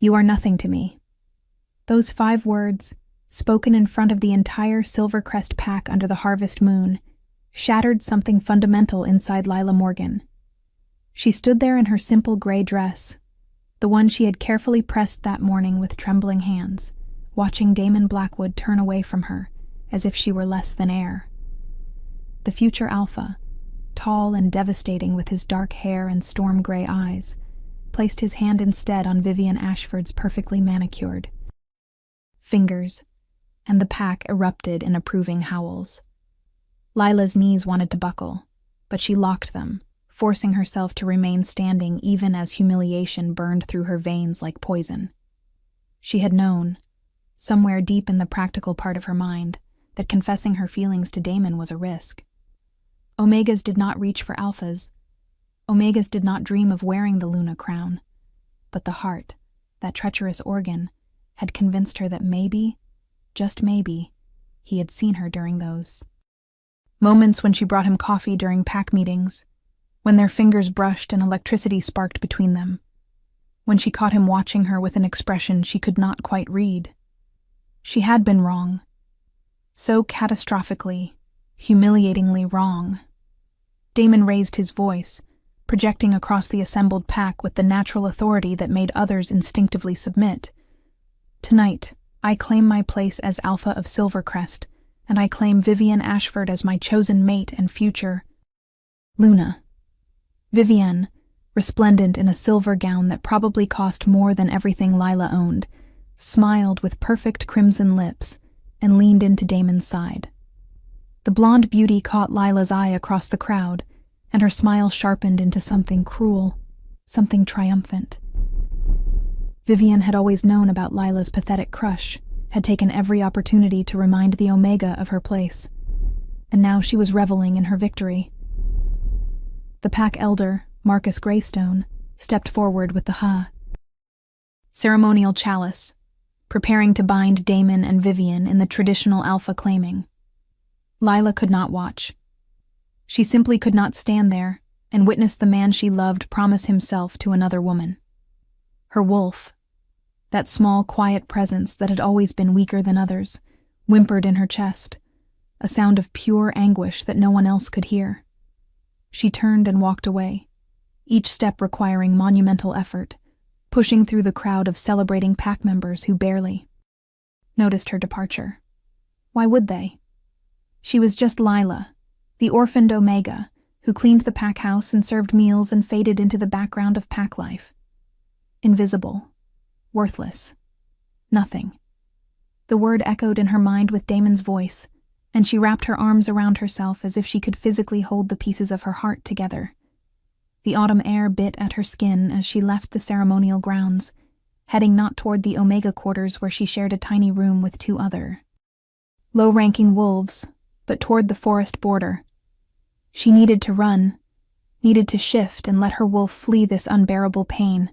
You are nothing to me. Those 5 words, spoken in front of the entire Silvercrest pack under the harvest moon, shattered something fundamental inside Lila Morgan. She stood there in her simple gray dress, the one she had carefully pressed that morning with trembling hands, watching Damon Blackwood turn away from her as if she were less than air. The future alpha, tall and devastating with his dark hair and storm-gray eyes, placed his hand instead on Vivian Ashford's perfectly manicured fingers, and the pack erupted in approving howls. Lila's knees wanted to buckle, but she locked them, forcing herself to remain standing even as humiliation burned through her veins like poison. She had known, somewhere deep in the practical part of her mind, that confessing her feelings to Damon was a risk. Omegas did not reach for alphas. Omegas did not dream of wearing the Luna crown. But the heart, that treacherous organ, had convinced her that maybe, just maybe, he had seen her during those moments when she brought him coffee during pack meetings, when their fingers brushed and electricity sparked between them, when she caught him watching her with an expression she could not quite read. She had been wrong. So catastrophically, humiliatingly wrong. Damon raised his voice, projecting across the assembled pack with the natural authority that made others instinctively submit. Tonight, I claim my place as Alpha of Silvercrest, and I claim Vivian Ashford as my chosen mate and future Luna. Vivian, resplendent in a silver gown that probably cost more than everything Lila owned, smiled with perfect crimson lips and leaned into Damon's side. The blonde beauty caught Lila's eye across the crowd, and her smile sharpened into something cruel, something triumphant. Vivian had always known about Lila's pathetic crush, had taken every opportunity to remind the Omega of her place, and now she was reveling in her victory. The pack elder, Marcus Greystone, stepped forward with the ceremonial chalice, preparing to bind Damon and Vivian in the traditional alpha claiming. Lila could not watch. She simply could not stand there and witness the man she loved promise himself to another woman. Her wolf, that small, quiet presence that had always been weaker than others, whimpered in her chest, a sound of pure anguish that no one else could hear. She turned and walked away, each step requiring monumental effort, pushing through the crowd of celebrating pack members who barely noticed her departure. Why would they? She was just Lila, the orphaned Omega, who cleaned the pack house and served meals and faded into the background of pack life. Invisible. Worthless. Nothing. The word echoed in her mind with Damon's voice, and she wrapped her arms around herself as if she could physically hold the pieces of her heart together. The autumn air bit at her skin as she left the ceremonial grounds, heading not toward the Omega quarters where she shared a tiny room with 2 other low-ranking wolves, but toward the forest border. She needed to run, needed to shift and let her wolf flee this unbearable pain.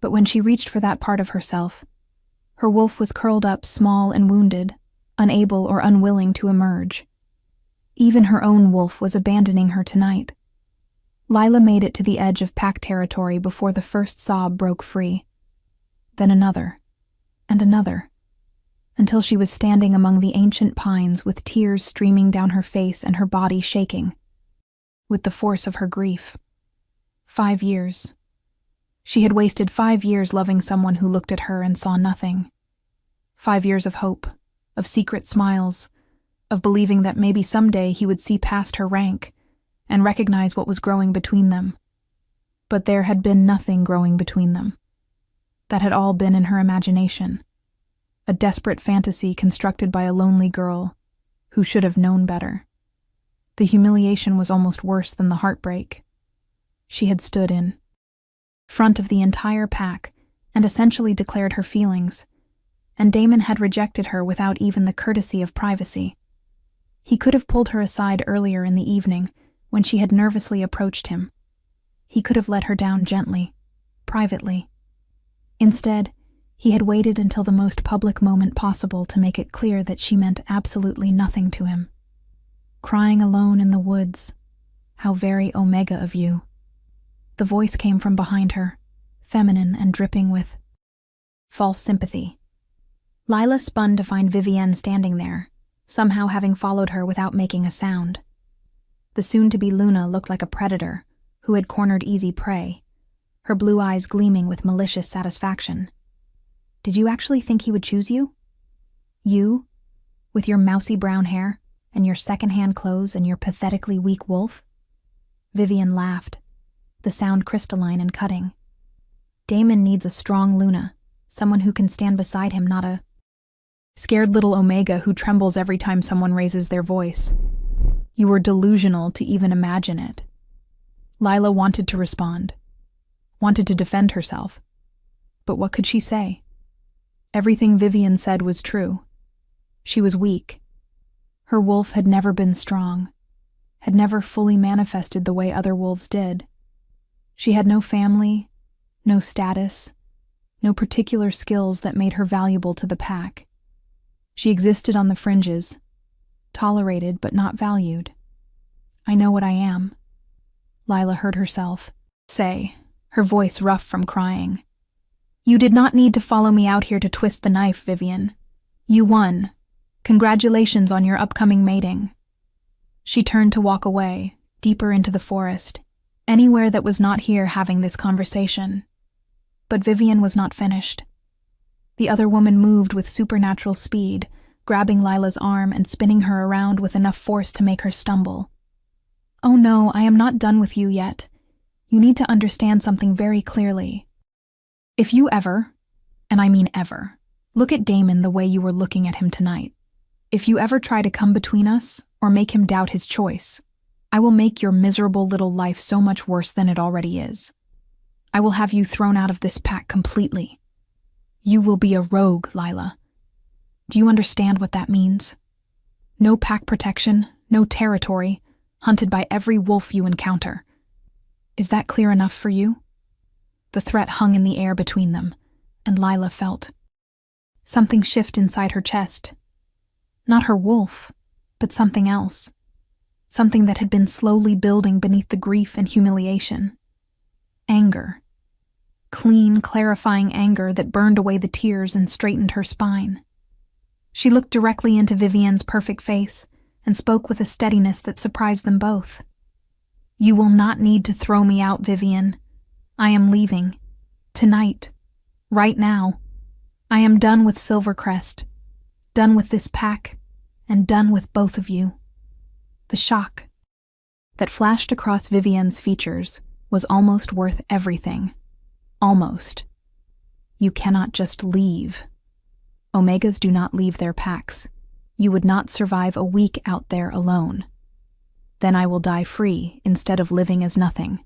But when she reached for that part of herself, her wolf was curled up small and wounded, unable or unwilling to emerge. Even her own wolf was abandoning her tonight. Lila made it to the edge of pack territory before the first sob broke free. Then another, and another, until she was standing among the ancient pines with tears streaming down her face and her body shaking with the force of her grief. 5 years. She had wasted 5 years loving someone who looked at her and saw nothing. 5 years of hope, of secret smiles, of believing that maybe someday he would see past her rank and recognize what was growing between them. But there had been nothing growing between them. That had all been in her imagination. A desperate fantasy constructed by a lonely girl who should have known better. The humiliation was almost worse than the heartbreak. She had stood in front of the entire pack and essentially declared her feelings, and Damon had rejected her without even the courtesy of privacy. He could have pulled her aside earlier in the evening when she had nervously approached him. He could have let her down gently, privately. Instead, he had waited until the most public moment possible to make it clear that she meant absolutely nothing to him. Crying alone in the woods. How very Omega of you. The voice came from behind her, feminine and dripping with false sympathy. Lila spun to find Vivienne standing there, somehow having followed her without making a sound. The soon-to-be Luna looked like a predator who had cornered easy prey, her blue eyes gleaming with malicious satisfaction. Did you actually think he would choose you? You, with your mousy brown hair and your second-hand clothes and your pathetically weak wolf? Vivienne laughed, the sound crystalline and cutting. Damon needs a strong Luna, someone who can stand beside him, not a scared little Omega who trembles every time someone raises their voice. You were delusional to even imagine it. Lila wanted to respond, wanted to defend herself. But what could she say? Everything Vivienne said was true. She was weak. Her wolf had never been strong, had never fully manifested the way other wolves did. She had no family, no status, no particular skills that made her valuable to the pack. She existed on the fringes, tolerated but not valued. I know what I am, Lila heard herself say, her voice rough from crying. You did not need to follow me out here to twist the knife, Vivienne. You won. Congratulations on your upcoming mating. She turned to walk away, deeper into the forest, anywhere that was not here having this conversation. But Vivienne was not finished. The other woman moved with supernatural speed, grabbing Lila's arm and spinning her around with enough force to make her stumble. Oh no, I am not done with you yet. You need to understand something very clearly. If you ever, and I mean ever, look at Damon the way you were looking at him tonight, if you ever try to come between us or make him doubt his choice, I will make your miserable little life so much worse than it already is. I will have you thrown out of this pack completely. You will be a rogue, Lila. Do you understand what that means? No pack protection, no territory, hunted by every wolf you encounter. Is that clear enough for you? The threat hung in the air between them, and Lila felt something shift inside her chest. Not her wolf, but something else. Something that had been slowly building beneath the grief and humiliation. Anger. Clean, clarifying anger that burned away the tears and straightened her spine. She looked directly into Vivienne's perfect face and spoke with a steadiness that surprised them both. You will not need to throw me out, Vivienne. I am leaving. Tonight. Right now. I am done with Silvercrest. Done with this pack. And done with both of you. The shock that flashed across Vivienne's features was almost worth everything. Almost. You cannot just leave. Omegas do not leave their packs. You would not survive a week out there alone. Then I will die free instead of living as nothing.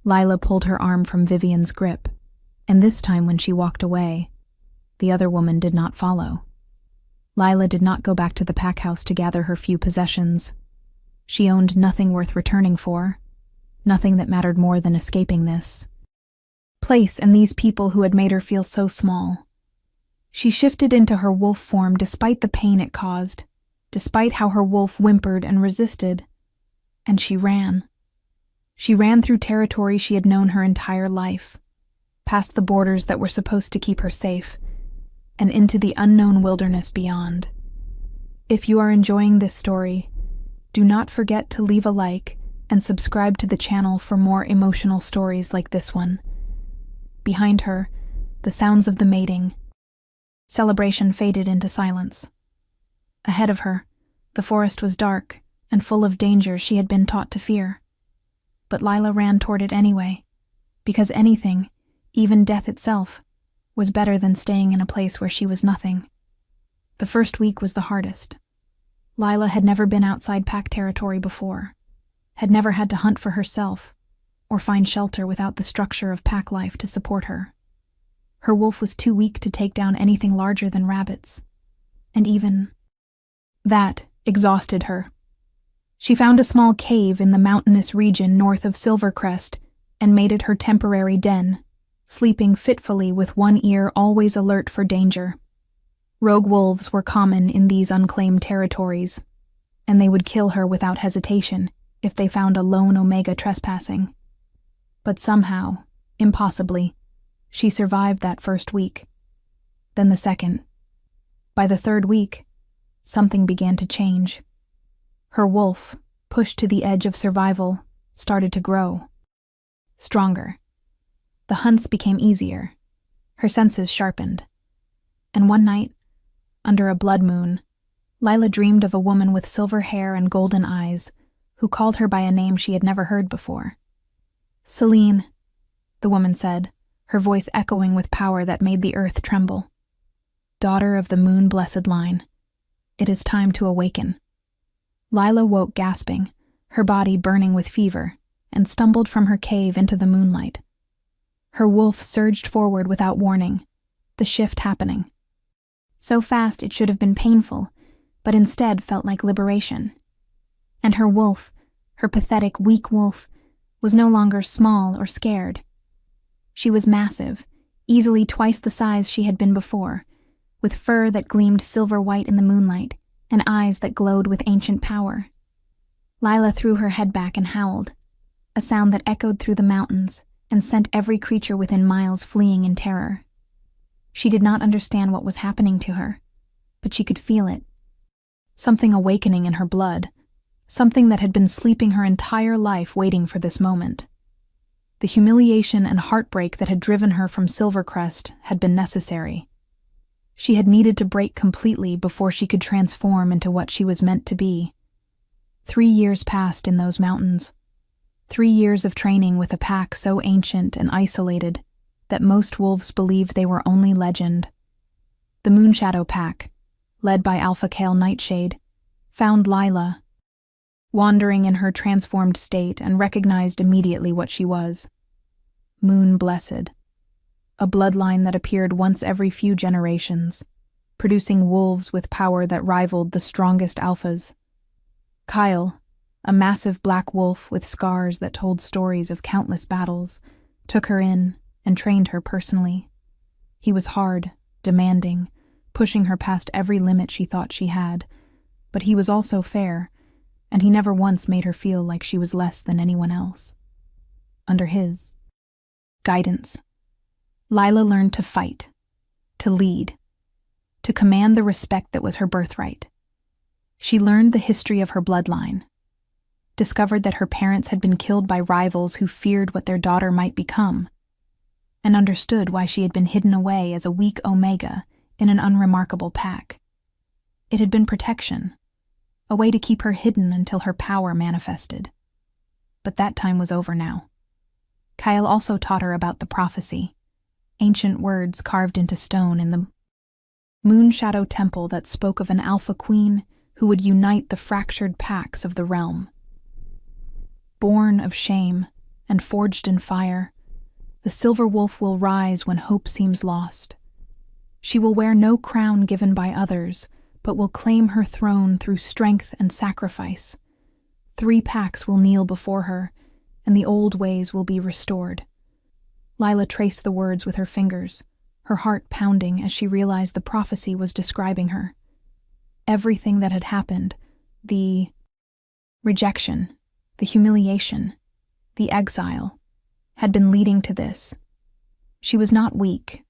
Lila pulled her arm from Vivienne's grip, and this time when she walked away, the other woman did not follow. Lila did not go back to the pack house to gather her few possessions. She owned nothing worth returning for, nothing that mattered more than escaping this place and these people who had made her feel so small. She shifted into her wolf form despite the pain it caused, despite how her wolf whimpered and resisted, and she ran. She ran through territory she had known her entire life, past the borders that were supposed to keep her safe, and into the unknown wilderness beyond. If you are enjoying this story, do not forget to leave a like and subscribe to the channel for more emotional stories like this one. Behind her, the sounds of the mating celebration faded into silence. Ahead of her, the forest was dark and full of dangers she had been taught to fear. But Lila ran toward it anyway, because anything, even death itself, was better than staying in a place where she was nothing. The first week was the hardest. Lila had never been outside pack territory before, had never had to hunt for herself, or find shelter without the structure of pack life to support her. Her wolf was too weak to take down anything larger than rabbits, and even that exhausted her. She found a small cave in the mountainous region north of Silvercrest and made it her temporary den, sleeping fitfully with one ear always alert for danger. Rogue wolves were common in these unclaimed territories, and they would kill her without hesitation if they found a lone Omega trespassing. But somehow, impossibly, she survived that first week, then the second. By the third week, something began to change. Her wolf, pushed to the edge of survival, started to grow. Stronger. The hunts became easier. Her senses sharpened. And one night, under a blood moon, Lila dreamed of a woman with silver hair and golden eyes who called her by a name she had never heard before. "Celine," the woman said, her voice echoing with power that made the earth tremble. "Daughter of the moon-blessed line, it is time to awaken." Lila woke gasping, her body burning with fever, and stumbled from her cave into the moonlight. Her wolf surged forward without warning, the shift happening. So fast it should have been painful, but instead felt like liberation. And her wolf, her pathetic, weak wolf, was no longer small or scared. She was massive, easily twice the size she had been before, with fur that gleamed silver-white in the moonlight and eyes that glowed with ancient power. Lila threw her head back and howled, a sound that echoed through the mountains and sent every creature within miles fleeing in terror. She did not understand what was happening to her, but she could feel it. Something awakening in her blood, something that had been sleeping her entire life waiting for this moment. The humiliation and heartbreak that had driven her from Silvercrest had been necessary. She had needed to break completely before she could transform into what she was meant to be. 3 years passed in those mountains. 3 years of training with a pack so ancient and isolated that most wolves believed they were only legend. The Moonshadow Pack, led by Alpha Kale Nightshade, found Lila, wandering in her transformed state, and recognized immediately what she was. Moon-blessed. A bloodline that appeared once every few generations, producing wolves with power that rivaled the strongest alphas. Kyle, a massive black wolf with scars that told stories of countless battles, took her in and trained her personally. He was hard, demanding, pushing her past every limit she thought she had, but he was also fair, and he never once made her feel like she was less than anyone else. Under his guidance, Lila learned to fight, to lead, to command the respect that was her birthright. She learned the history of her bloodline, discovered that her parents had been killed by rivals who feared what their daughter might become, and understood why she had been hidden away as a weak Omega in an unremarkable pack. It had been protection, a way to keep her hidden until her power manifested. But that time was over now. Kyle also taught her about the prophecy, ancient words carved into stone in the Moonshadow Temple that spoke of an Alpha Queen who would unite the fractured packs of the realm. Born of shame and forged in fire, the Silver Wolf will rise when hope seems lost. She will wear no crown given by others, but will claim her throne through strength and sacrifice. 3 packs will kneel before her, and the old ways will be restored. Lila traced the words with her fingers, her heart pounding as she realized the prophecy was describing her. Everything that had happened, the rejection, the humiliation, the exile, had been leading to this. She was not weak.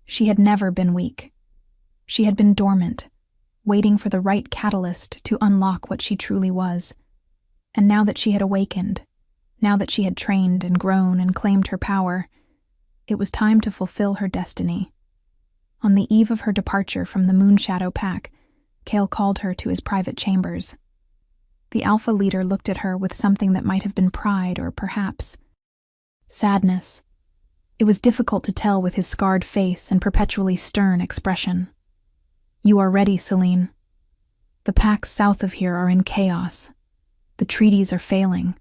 She had never been weak. She had been dormant, waiting for the right catalyst to unlock what she truly was. And now that she had awakened, now that she had trained and grown and claimed her power, it was time to fulfill her destiny. On the eve of her departure from the Moonshadow Pack, Kale called her to his private chambers. The Alpha leader looked at her with something that might have been pride or perhaps sadness. It was difficult to tell with his scarred face and perpetually stern expression. "You are ready, Celine. The packs south of here are in chaos. The treaties are failing.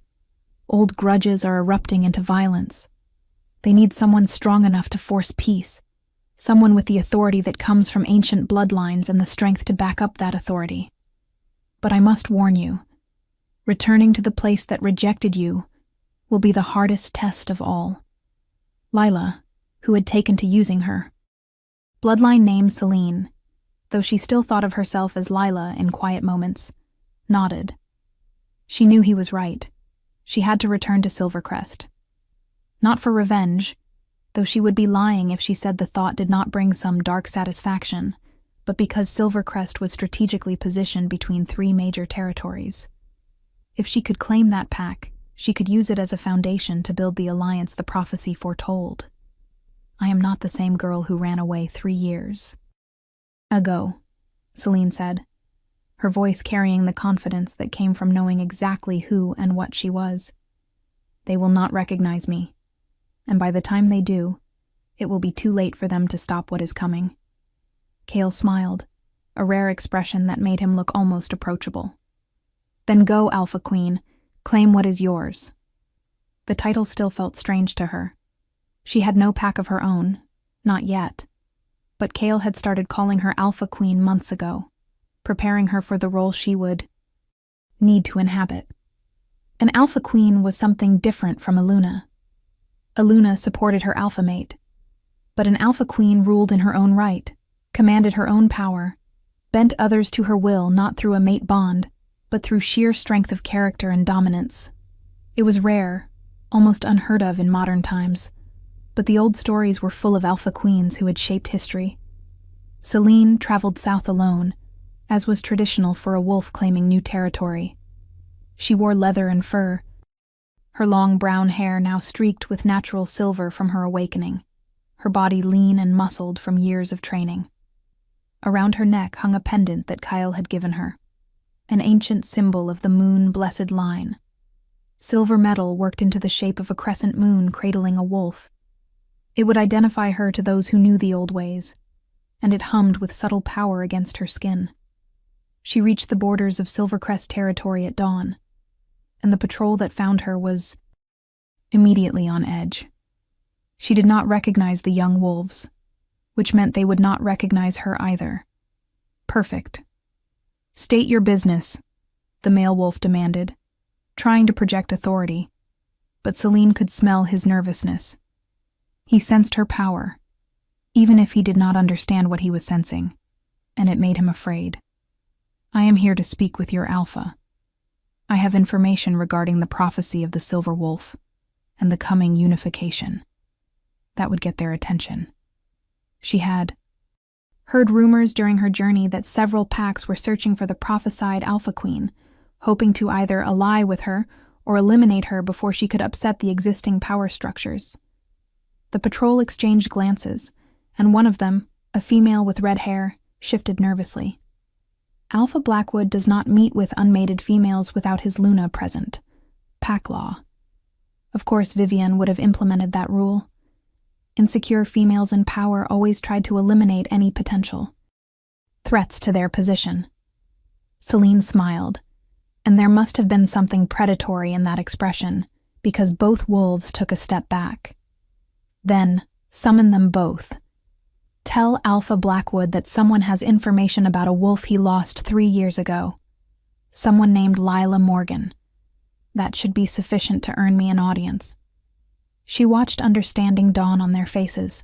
Old grudges are erupting into violence. They need someone strong enough to force peace, someone with the authority that comes from ancient bloodlines and the strength to back up that authority. But I must warn you, returning to the place that rejected you will be the hardest test of all." Lila, who had taken to using her bloodline name Celine, though she still thought of herself as Lila in quiet moments, nodded. She knew he was right. She had to return to Silvercrest. Not for revenge, though she would be lying if she said the thought did not bring some dark satisfaction, but because Silvercrest was strategically positioned between three major territories. If she could claim that pack, she could use it as a foundation to build the alliance the prophecy foretold. I am not the same girl who ran away 3 years ago, Celine said, her voice carrying the confidence that came from knowing exactly who and what she was. They will not recognize me, and by the time they do, it will be too late for them to stop what is coming. Cale smiled, a rare expression that made him look almost approachable. Then go, Alpha Queen, claim what is yours. The title still felt strange to her. She had no pack of her own, not yet, but Cale had started calling her Alpha Queen months ago, preparing her for the role she would need to inhabit. An Alpha Queen was something different from a Luna. A Luna supported her alpha mate, but an Alpha Queen ruled in her own right, commanded her own power, bent others to her will not through a mate bond, but through sheer strength of character and dominance. It was rare, almost unheard of in modern times, but the old stories were full of Alpha Queens who had shaped history. Celine traveled south alone, as was traditional for a wolf claiming new territory. She wore leather and fur, her long brown hair now streaked with natural silver from her awakening, her body lean and muscled from years of training. Around her neck hung a pendant that Kyle had given her, an ancient symbol of the moon-blessed line. Silver metal worked into the shape of a crescent moon cradling a wolf. It would identify her to those who knew the old ways, and it hummed with subtle power against her skin. She reached the borders of Silvercrest territory at dawn, and the patrol that found her was immediately on edge. She did not recognize the young wolves, which meant they would not recognize her either. Perfect. State your business, the male wolf demanded, trying to project authority, but Celine could smell his nervousness. He sensed her power, even if he did not understand what he was sensing, and it made him afraid. I am here to speak with your alpha. I have information regarding the prophecy of the Silver Wolf and the coming unification. That would get their attention. She had heard rumors during her journey that several packs were searching for the prophesied Alpha Queen, hoping to either ally with her or eliminate her before she could upset the existing power structures. The patrol exchanged glances, and one of them, a female with red hair, shifted nervously. Alpha Blackwood does not meet with unmated females without his Luna present. Pack law. Of course, Vivian would have implemented that rule. Insecure females in power always tried to eliminate any potential threats to their position. Celine smiled, and there must have been something predatory in that expression, because both wolves took a step back. Then, summon them both. Tell Alpha Blackwood that someone has information about a wolf he lost 3 years ago. Someone named Lila Morgan. That should be sufficient to earn me an audience. She watched understanding dawn on their faces.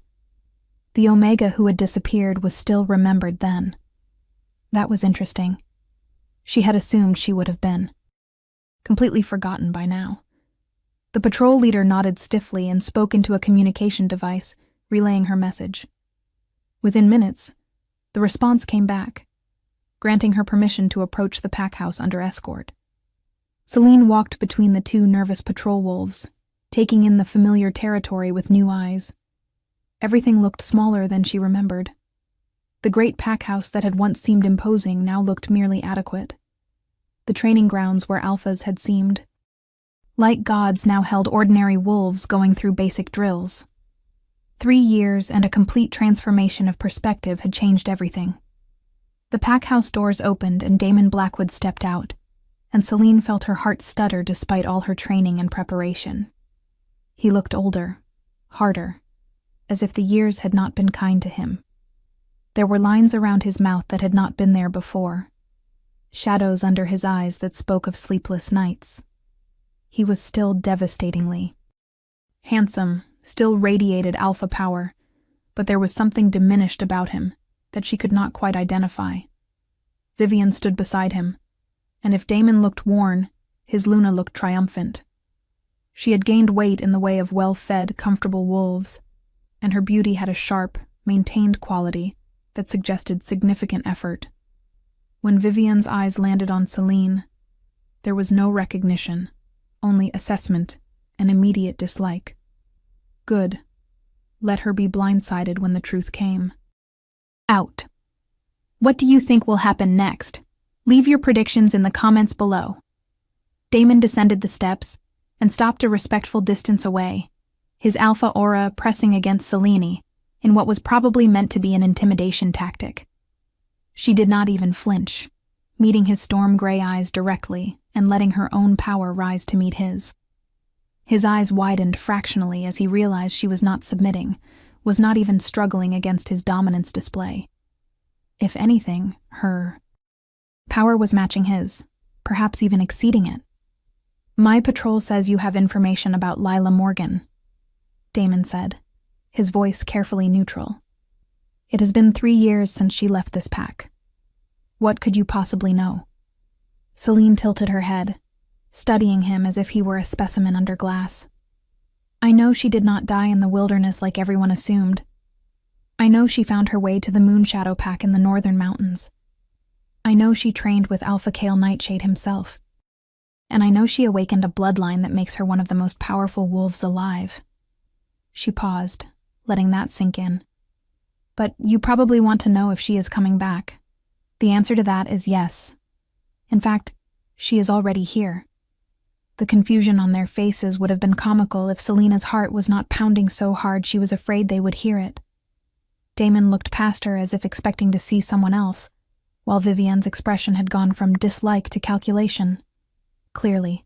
The Omega who had disappeared was still remembered then. That was interesting. She had assumed she would have been. Completely forgotten by now. The patrol leader nodded stiffly and spoke into a communication device, relaying her message. Within minutes, the response came back, granting her permission to approach the pack house under escort. Celine walked between the two nervous patrol wolves, taking in the familiar territory with new eyes. Everything looked smaller than she remembered. The great pack house that had once seemed imposing now looked merely adequate. The training grounds where alphas had seemed like gods now held ordinary wolves going through basic drills. 3 years and a complete transformation of perspective had changed everything. The pack house doors opened and Damon Blackwood stepped out, and Celine felt her heart stutter despite all her training and preparation. He looked older, harder, as if the years had not been kind to him. There were lines around his mouth that had not been there before, shadows under his eyes that spoke of sleepless nights. He was still devastatingly handsome, still radiated alpha power, but there was something diminished about him that she could not quite identify. Vivian stood beside him, and if Damon looked worn, his Luna looked triumphant. She had gained weight in the way of well-fed, comfortable wolves, and her beauty had a sharp, maintained quality that suggested significant effort. When Vivian's eyes landed on Celine, there was no recognition, only assessment and immediate dislike. Good. Let her be blindsided when the truth came. Out. What do you think will happen next? Leave your predictions in the comments below. Damon descended the steps and stopped a respectful distance away, his alpha aura pressing against Celine in what was probably meant to be an intimidation tactic. She did not even flinch, meeting his storm gray eyes directly and letting her own power rise to meet his. His eyes widened fractionally as he realized she was not submitting, was not even struggling against his dominance display. If anything, her power was matching his, perhaps even exceeding it. My patrol says you have information about Lila Morgan, Damon said, his voice carefully neutral. It has been 3 years since she left this pack. What could you possibly know? Celine tilted her head, studying him as if he were a specimen under glass. I know she did not die in the wilderness like everyone assumed. I know she found her way to the Moonshadow Pack in the northern mountains. I know she trained with Alpha Kale Nightshade himself. And I know she awakened a bloodline that makes her one of the most powerful wolves alive. She paused, letting that sink in. But you probably want to know if she is coming back. The answer to that is yes. In fact, she is already here. The confusion on their faces would have been comical if Selena's heart was not pounding so hard she was afraid they would hear it. Damon looked past her as if expecting to see someone else, while Vivian's expression had gone from dislike to calculation. Clearly,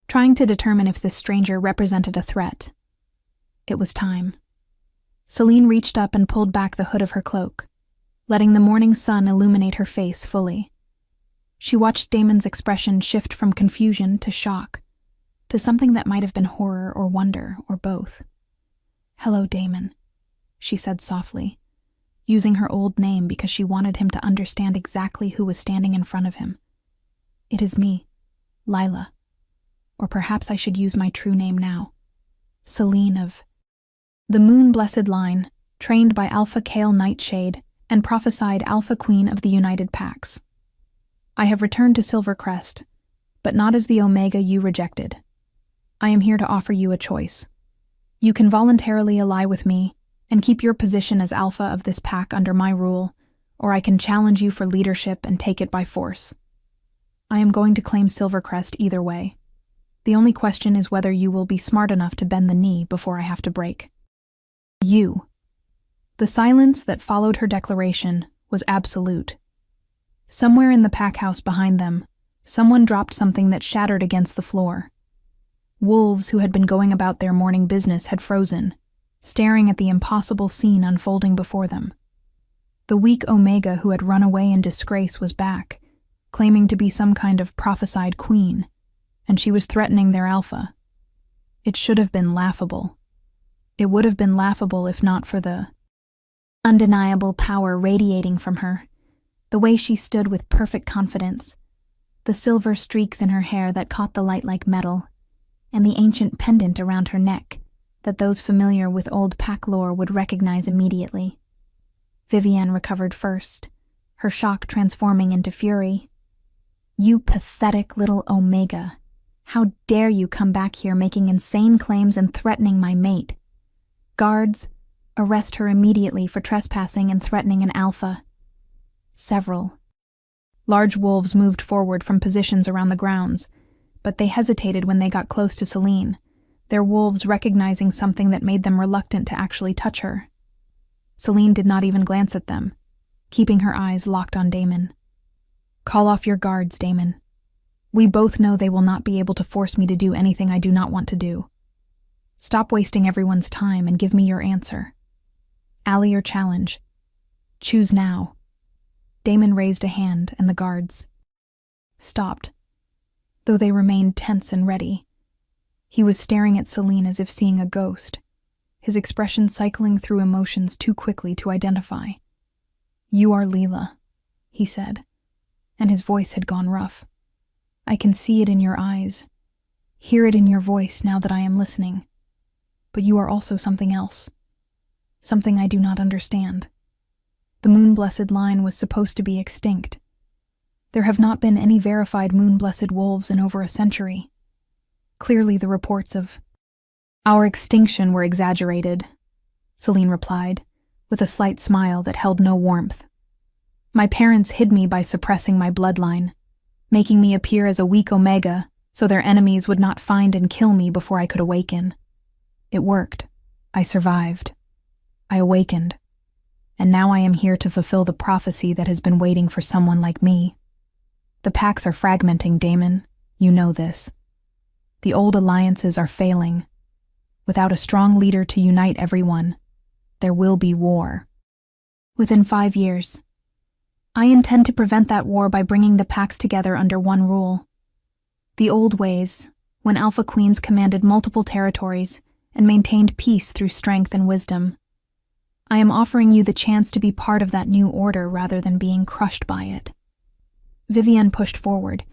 trying to determine if this stranger represented a threat. It was time. Celine reached up and pulled back the hood of her cloak, letting the morning sun illuminate her face fully. She watched Damon's expression shift from confusion to shock, to something that might have been horror or wonder, or both. "Hello, Damon," she said softly, using her old name because she wanted him to understand exactly who was standing in front of him. "It is me, Lila. Or perhaps I should use my true name now. Celine of the Moon-Blessed Line, trained by Alpha Kale Nightshade and prophesied Alpha Queen of the United Packs. I have returned to Silvercrest, but not as the Omega you rejected. I am here to offer you a choice. You can voluntarily ally with me and keep your position as Alpha of this pack under my rule, or I can challenge you for leadership and take it by force. I am going to claim Silvercrest either way. The only question is whether you will be smart enough to bend the knee before I have to break." You. The silence that followed her declaration was absolute. Somewhere in the pack house behind them, someone dropped something that shattered against the floor. Wolves who had been going about their morning business had frozen, staring at the impossible scene unfolding before them. The weak Omega who had run away in disgrace was back, claiming to be some kind of prophesied queen, and she was threatening their alpha. It should have been laughable. It would have been laughable if not for the undeniable power radiating from her, the way she stood with perfect confidence, the silver streaks in her hair that caught the light like metal, and the ancient pendant around her neck that those familiar with old pack lore would recognize immediately. Vivian recovered first, her shock transforming into fury. "You pathetic little Omega. How dare you come back here making insane claims and threatening my mate? Guards, arrest her immediately for trespassing and threatening an alpha." Several large wolves moved forward from positions around the grounds, but they hesitated when they got close to Celine, their wolves recognizing something that made them reluctant to actually touch her. Celine did not even glance at them, keeping her eyes locked on Damon. "Call off your guards, Damon. We both know they will not be able to force me to do anything I do not want to do. Stop wasting everyone's time and give me your answer. Ally or challenge. Choose now." Damon raised a hand, and the guards stopped, though they remained tense and ready. He was staring at Celine as if seeing a ghost, his expression cycling through emotions too quickly to identify. "You are Lila," he said, and his voice had gone rough. "I can see it in your eyes, hear it in your voice now that I am listening. But you are also something else. something I do not understand. The moon-blessed line was supposed to be extinct. There have not been any verified moon-blessed wolves in over a century. Clearly the reports of our extinction were exaggerated, Celine replied, with a slight smile that held no warmth. My parents hid me by suppressing my bloodline, making me appear as a weak omega so their enemies would not find and kill me before I could awaken. It worked. I survived. I awakened. And now I am here to fulfill the prophecy that has been waiting for someone like me. The packs are fragmenting, Damon. You know this. The old alliances are failing. Without a strong leader to unite everyone, there will be war. Within 5 years. I intend to prevent that war by bringing the packs together under one rule. The old ways, when Alpha Queens commanded multiple territories and maintained peace through strength and wisdom. I am offering you the chance to be part of that new order rather than being crushed by it. Vivienne pushed forward,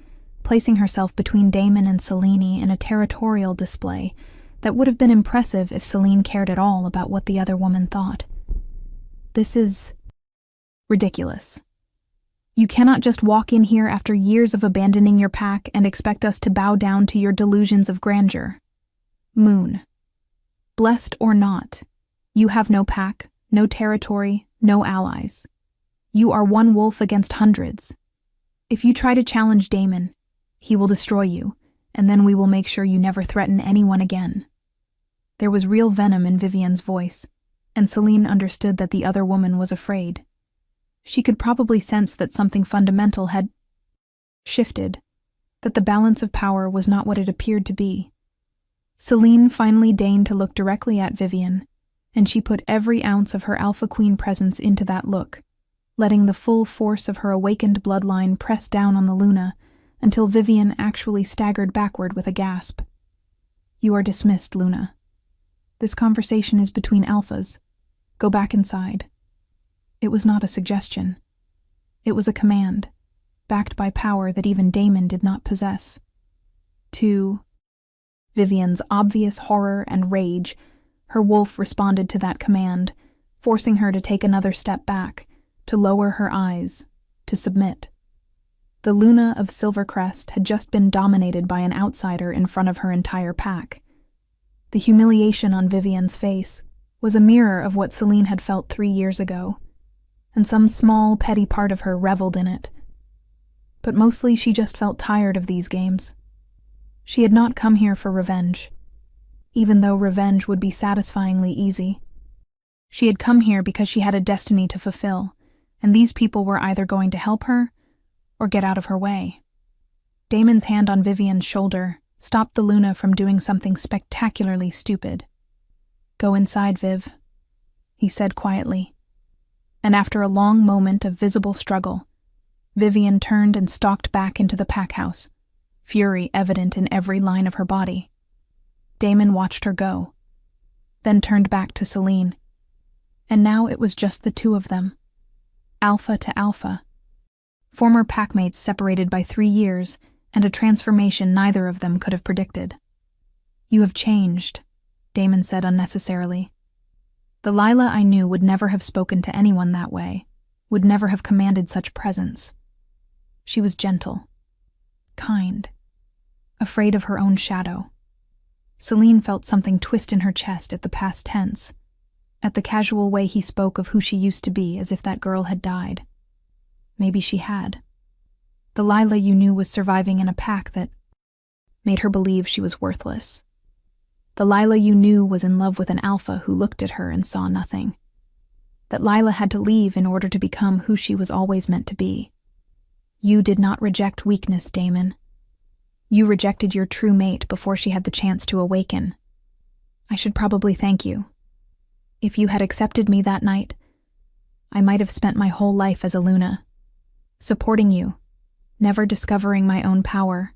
placing herself between Damon and Celine in a territorial display that would have been impressive if Celine cared at all about what the other woman thought. This is ridiculous. You cannot just walk in here after years of abandoning your pack and expect us to bow down to your delusions of grandeur. Moon. Blessed or not, you have no pack, no territory, no allies. You are one wolf against hundreds. If you try to challenge Damon, he will destroy you, and then we will make sure you never threaten anyone again. There was real venom in Vivienne's voice, and Celine understood that the other woman was afraid. She could probably sense that something fundamental had shifted, that the balance of power was not what it appeared to be. Celine finally deigned to look directly at Vivienne, and she put every ounce of her Alpha Queen presence into that look, letting the full force of her awakened bloodline press down on the Luna until Vivienne actually staggered backward with a gasp. You are dismissed, Luna. This conversation is between alphas. Go back inside. It was not a suggestion. It was a command, backed by power that even Damon did not possess. To Vivienne's obvious horror and rage, her wolf responded to that command, forcing her to take another step back, to lower her eyes, to submit. The Luna of Silvercrest had just been dominated by an outsider in front of her entire pack. The humiliation on Vivienne's face was a mirror of what Celine had felt 3 years ago, and some small, petty part of her reveled in it. But mostly she just felt tired of these games. She had not come here for revenge, even though revenge would be satisfyingly easy. She had come here because she had a destiny to fulfill, and these people were either going to help her or get out of her way. Damon's hand on Vivienne's shoulder stopped the Luna from doing something spectacularly stupid. Go inside, Viv, he said quietly. And after a long moment of visible struggle, Vivienne turned and stalked back into the pack house, fury evident in every line of her body. Damon watched her go, then turned back to Celine. And now it was just the two of them, alpha to alpha. Former packmates separated by 3 years and a transformation neither of them could have predicted. You have changed, Damon said unnecessarily. The Lila I knew would never have spoken to anyone that way, would never have commanded such presence. She was gentle, kind, afraid of her own shadow. Celine felt something twist in her chest at the past tense, at the casual way he spoke of who she used to be as if that girl had died. Maybe she had. The Lila you knew was surviving in a pack that made her believe she was worthless. The Lila you knew was in love with an alpha who looked at her and saw nothing. That Lila had to leave in order to become who she was always meant to be. You did not reject weakness, Damon. You rejected your true mate before she had the chance to awaken. I should probably thank you. If you had accepted me that night, I might have spent my whole life as a Luna, supporting you, never discovering my own power.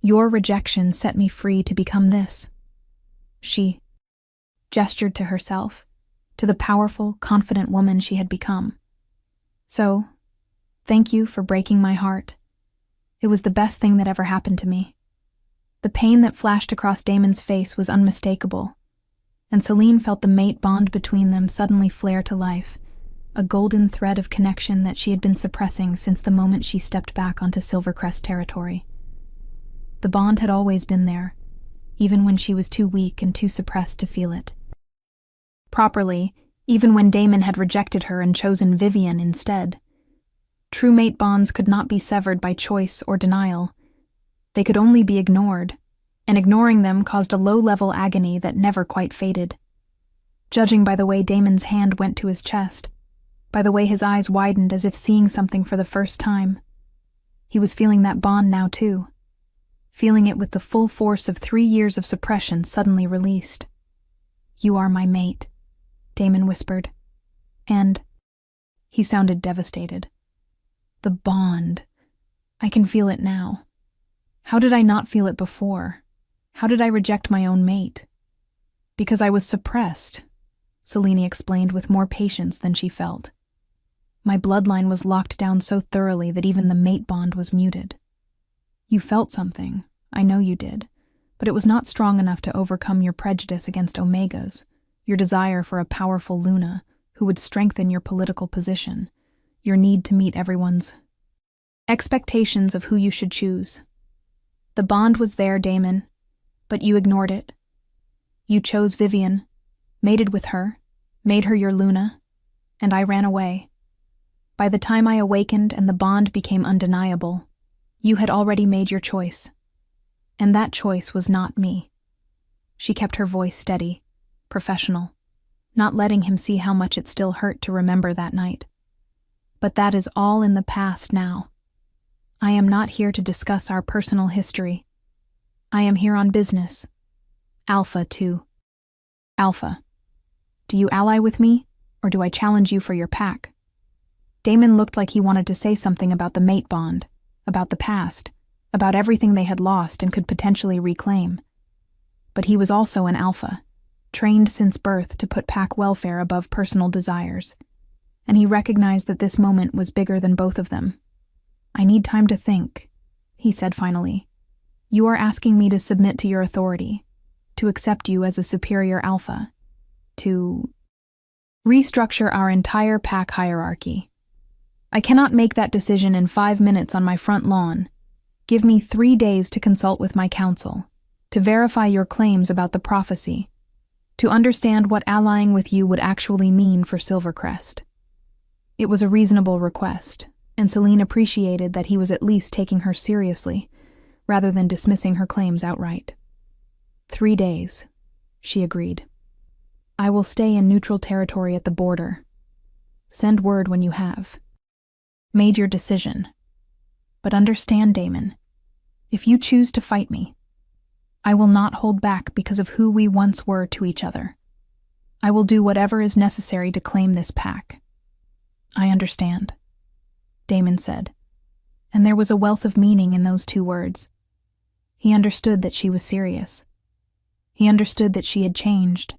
Your rejection set me free to become this. She gestured to herself, to the powerful, confident woman she had become. So, thank you for breaking my heart. It was the best thing that ever happened to me. The pain that flashed across Damon's face was unmistakable. and Celine felt the mate bond between them suddenly flare to life, a golden thread of connection that she had been suppressing since the moment she stepped back onto Silvercrest territory. The bond had always been there, even when she was too weak and too suppressed to feel it. Properly, even when Damon had rejected her and chosen Vivian instead. True mate bonds could not be severed by choice or denial. They could only be ignored, and ignoring them caused a low-level agony that never quite faded. Judging by the way Damon's hand went to his chest, by the way his eyes widened as if seeing something for the first time, he was feeling that bond now too, feeling it with the full force of 3 years of suppression suddenly released. "You are my mate," Damon whispered. And he sounded devastated. The bond. I can feel it now. How did I not feel it before? How did I reject my own mate? Because I was suppressed, Celine explained with more patience than she felt. My bloodline was locked down so thoroughly that even the mate bond was muted. You felt something, I know you did, but it was not strong enough to overcome your prejudice against Omegas, your desire for a powerful Luna who would strengthen your political position, your need to meet everyone's expectations of who you should choose. The bond was there, Damon, but you ignored it. You chose Vivian, mated with her, made her your Luna, and I ran away. By the time I awakened and the bond became undeniable, you had already made your choice. And that choice was not me. She kept her voice steady, professional, not letting him see how much it still hurt to remember that night. But that is all in the past now. I am not here to discuss our personal history. I am here on business. Alpha, too. Alpha, do you ally with me, or do I challenge you for your pack? Damon looked like he wanted to say something about the mate bond, about the past, about everything they had lost and could potentially reclaim. But he was also an alpha, trained since birth to put pack welfare above personal desires, and he recognized that this moment was bigger than both of them. I need time to think, he said finally. You are asking me to submit to your authority, to accept you as a superior alpha, to restructure our entire pack hierarchy. I cannot make that decision in 5 minutes on my front lawn. Give me 3 days to consult with my council, to verify your claims about the prophecy, to understand what allying with you would actually mean for Silvercrest. It was a reasonable request, and Celine appreciated that he was at least taking her seriously, rather than dismissing her claims outright. 3 days, she agreed. I will stay in neutral territory at the border. Send word when you have made your decision. But understand, Damon, if you choose to fight me, I will not hold back because of who we once were to each other. I will do whatever is necessary to claim this pack. I understand, Damon said, and there was a wealth of meaning in those 2 words. He understood that she was serious. He understood that she had changed.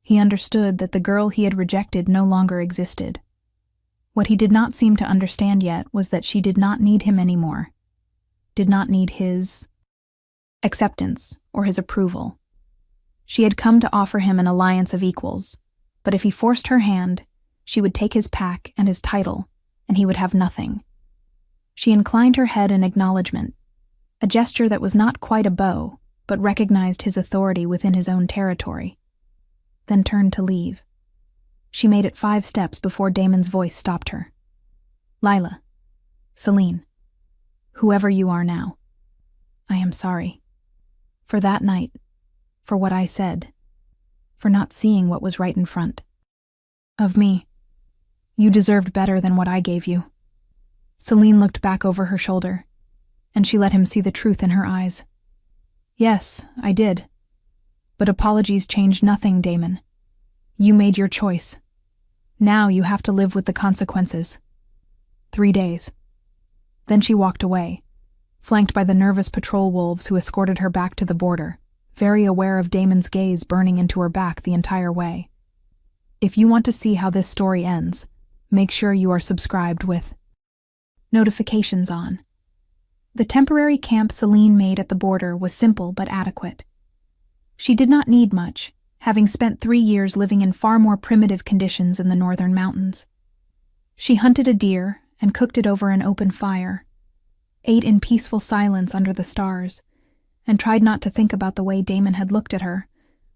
He understood that the girl he had rejected no longer existed. What he did not seem to understand yet was that she did not need him anymore, did not need his acceptance or his approval. She had come to offer him an alliance of equals, but if he forced her hand, she would take his pack and his title, and he would have nothing. She inclined her head in acknowledgement, a gesture that was not quite a bow, but recognized his authority within his own territory, then turned to leave. She made it 5 steps before Damon's voice stopped her. Lila, Celine, whoever you are now, I am sorry. For that night, for what I said, for not seeing what was right in front of me. You deserved better than what I gave you. Celine looked back over her shoulder, and she let him see the truth in her eyes. Yes, I did. But apologies changed nothing, Damon. You made your choice. Now you have to live with the consequences. 3 days. Then she walked away, flanked by the nervous patrol wolves who escorted her back to the border, very aware of Damon's gaze burning into her back the entire way. If you want to see how this story ends, make sure you are subscribed with notifications on. The temporary camp Celine made at the border was simple but adequate. She did not need much, having spent 3 years living in far more primitive conditions in the northern mountains. She hunted a deer and cooked it over an open fire, ate in peaceful silence under the stars, and tried not to think about the way Damon had looked at her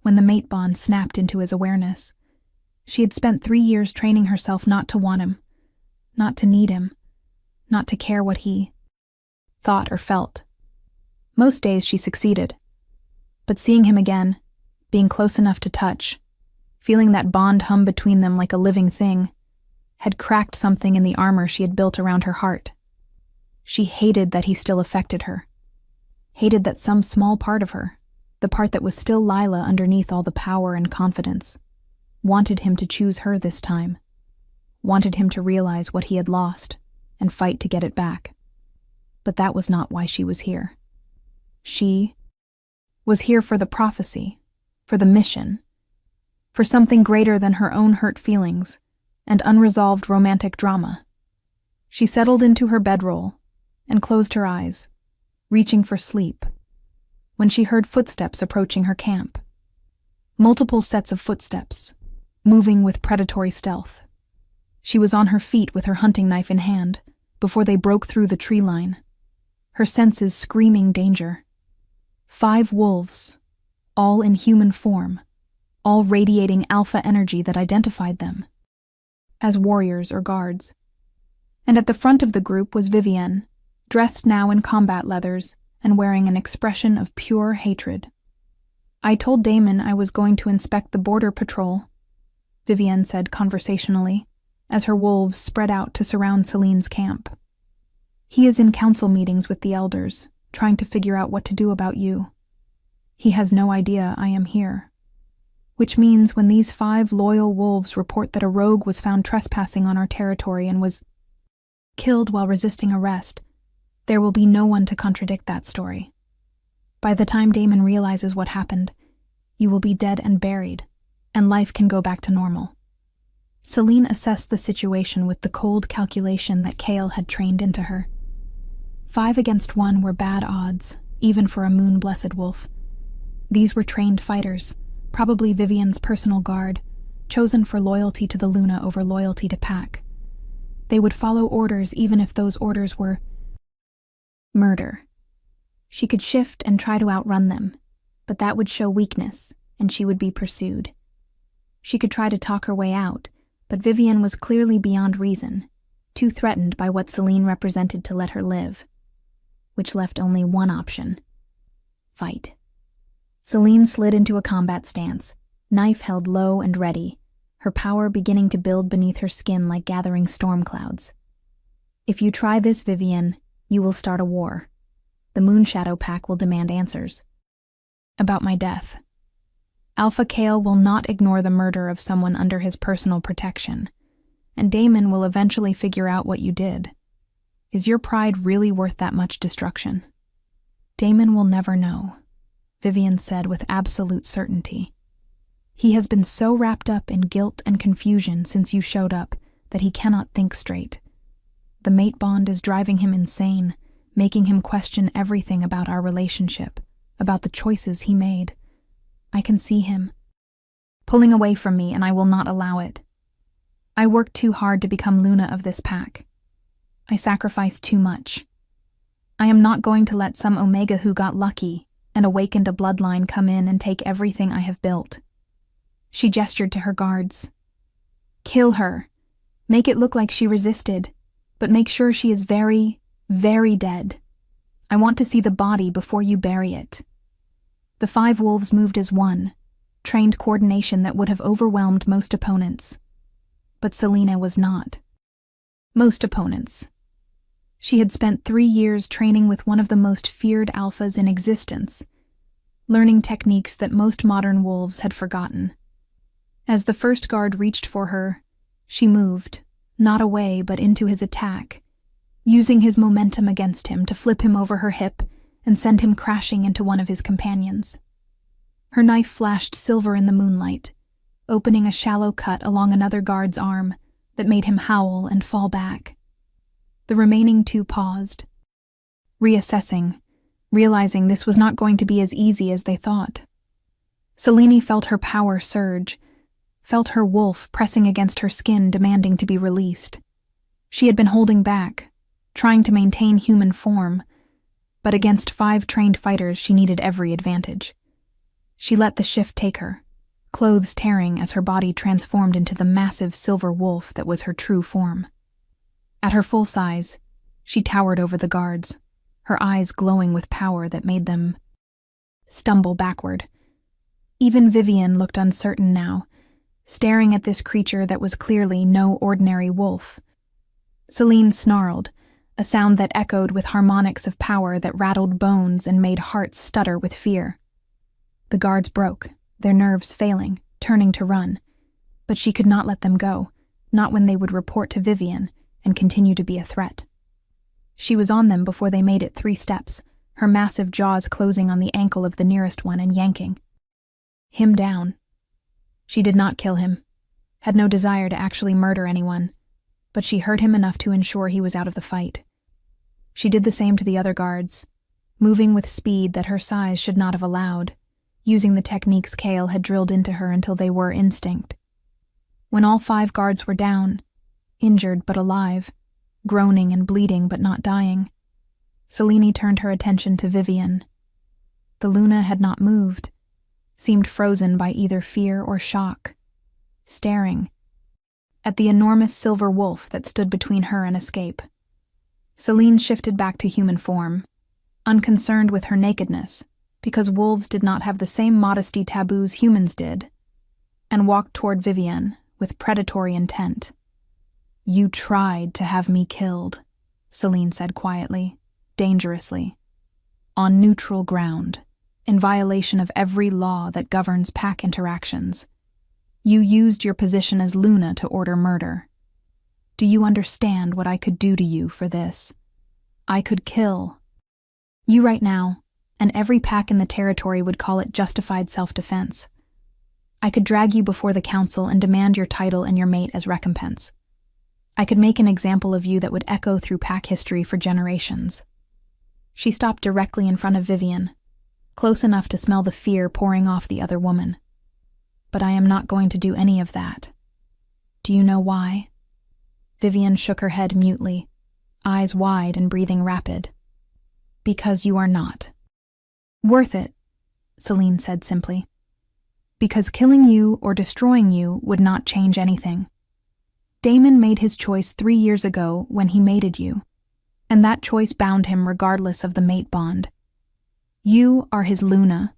when the mate bond snapped into his awareness. She had spent 3 years training herself not to want him, not to need him, not to care what he thought or felt. Most days she succeeded, but seeing him again, being close enough to touch, feeling that bond hum between them like a living thing, had cracked something in the armor she had built around her heart. She hated that he still affected her, hated that some small part of her, the part that was still Lila underneath all the power and confidence, wanted him to choose her this time, wanted him to realize what he had lost and fight to get it back. But that was not why she was here. She was here for the prophecy, for the mission, for something greater than her own hurt feelings and unresolved romantic drama. She settled into her bedroll and closed her eyes, reaching for sleep, when she heard footsteps approaching her camp. Multiple sets of footsteps, moving with predatory stealth. She was on her feet with her hunting knife in hand before they broke through the tree line, her senses screaming danger. 5 wolves, all in human form, all radiating alpha energy that identified them as warriors or guards. And at the front of the group was Vivienne, dressed now in combat leathers and wearing an expression of pure hatred. "I told Damon I was going to inspect the border patrol," Vivienne said conversationally, as her wolves spread out to surround Celine's camp. "He is in council meetings with the elders, trying to figure out what to do about you. He has no idea I am here. Which means when these 5 loyal wolves report that a rogue was found trespassing on our territory and was killed while resisting arrest, there will be no one to contradict that story. By the time Damon realizes what happened, you will be dead and buried, and life can go back to normal." Celine assessed the situation with the cold calculation that Kale had trained into her. 5 against 1 were bad odds, even for a moon-blessed wolf. These were trained fighters, probably Vivienne's personal guard, chosen for loyalty to the Luna over loyalty to Pack. They would follow orders even if those orders were murder. She could shift and try to outrun them, but that would show weakness, and she would be pursued. She could try to talk her way out, but Vivienne was clearly beyond reason, too threatened by what Celine represented to let her live, which left only one option: fight. Celine slid into a combat stance, knife held low and ready, her power beginning to build beneath her skin like gathering storm clouds. "If you try this, Vivienne, you will start a war. The Moonshadow Pack will demand answers. About my death. Alpha Kale will not ignore the murder of someone under his personal protection, and Damon will eventually figure out what you did. Is your pride really worth that much destruction?" "Damon will never know," Vivienne said with absolute certainty. "He has been so wrapped up in guilt and confusion since you showed up that he cannot think straight. The mate bond is driving him insane, making him question everything about our relationship, about the choices he made. I can see him pulling away from me, and I will not allow it. I worked too hard to become Luna of this pack. I sacrificed too much. I am not going to let some Omega who got lucky and awakened a bloodline come in and take everything I have built." She gestured to her guards. "Kill her. Make it look like she resisted, but make sure she is very, very dead. I want to see the body before you bury it." The 5 wolves moved as one, trained coordination that would have overwhelmed most opponents. But Selena was not. Most opponents. She had spent 3 years training with one of the most feared alphas in existence, learning techniques that most modern wolves had forgotten. As the first guard reached for her, she moved, not away but into his attack, using his momentum against him to flip him over her hip and send him crashing into one of his companions. Her knife flashed silver in the moonlight, opening a shallow cut along another guard's arm that made him howl and fall back. The remaining 2 paused, reassessing, realizing this was not going to be as easy as they thought. Selene felt her power surge, felt her wolf pressing against her skin demanding to be released. She had been holding back, trying to maintain human form, but against 5 trained fighters she needed every advantage. She let the shift take her, clothes tearing as her body transformed into the massive silver wolf that was her true form. At her full size, she towered over the guards, her eyes glowing with power that made them stumble backward. Even Vivian looked uncertain now, staring at this creature that was clearly no ordinary wolf. Selene snarled, a sound that echoed with harmonics of power that rattled bones and made hearts stutter with fear. The guards broke, their nerves failing, turning to run. But she could not let them go, not when they would report to Vivian and continue to be a threat. She was on them before they made it 3 steps, her massive jaws closing on the ankle of the nearest one and yanking him down. She did not kill him, had no desire to actually murder anyone, but she hurt him enough to ensure he was out of the fight. She did the same to the other guards, moving with speed that her size should not have allowed, using the techniques Kale had drilled into her until they were instinct. When all 5 guards were down, injured but alive, groaning and bleeding but not dying, Selene turned her attention to Vivian. The Luna had not moved, seemed frozen by either fear or shock, staring at the enormous silver wolf that stood between her and escape. Selene shifted back to human form, unconcerned with her nakedness, because wolves did not have the same modesty taboos humans did, and walked toward Vivian with predatory intent. "You tried to have me killed," Selene said quietly, dangerously, "on neutral ground, in violation of every law that governs pack interactions. You used your position as Luna to order murder. Do you understand what I could do to you for this? I could kill you right now, and every pack in the territory would call it justified self-defense. I could drag you before the council and demand your title and your mate as recompense. I could make an example of you that would echo through pack history for generations." She stopped directly in front of Vivian, close enough to smell the fear pouring off the other woman. "But I am not going to do any of that. Do you know why?" Vivian shook her head mutely, eyes wide and breathing rapid. "Because you are not worth it," Selene said simply. "Because killing you or destroying you would not change anything. Damon made his choice 3 years ago when he mated you, and that choice bound him regardless of the mate bond. You are his Luna,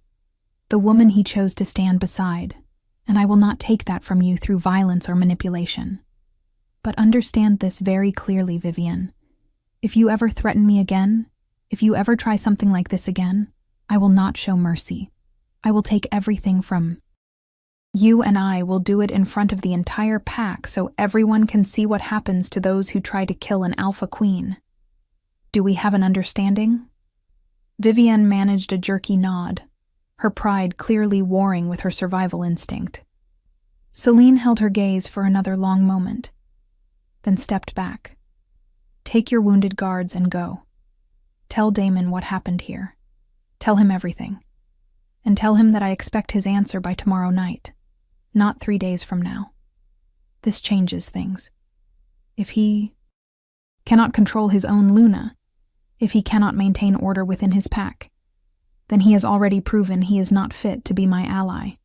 the woman he chose to stand beside, and I will not take that from you through violence or manipulation. But understand this very clearly, Vivian. If you ever threaten me again, if you ever try something like this again, I will not show mercy. I will take everything from you, and I will do it in front of the entire pack so everyone can see what happens to those who try to kill an alpha queen. Do we have an understanding?" Vivian managed a jerky nod, her pride clearly warring with her survival instinct. Selene held her gaze for another long moment, then stepped back. "Take your wounded guards and go. Tell Damon what happened here. Tell him everything. And tell him that I expect his answer by tomorrow night, not 3 days from now. This changes things. If he cannot control his own Luna, if he cannot maintain order within his pack, then he has already proven he is not fit to be my ally."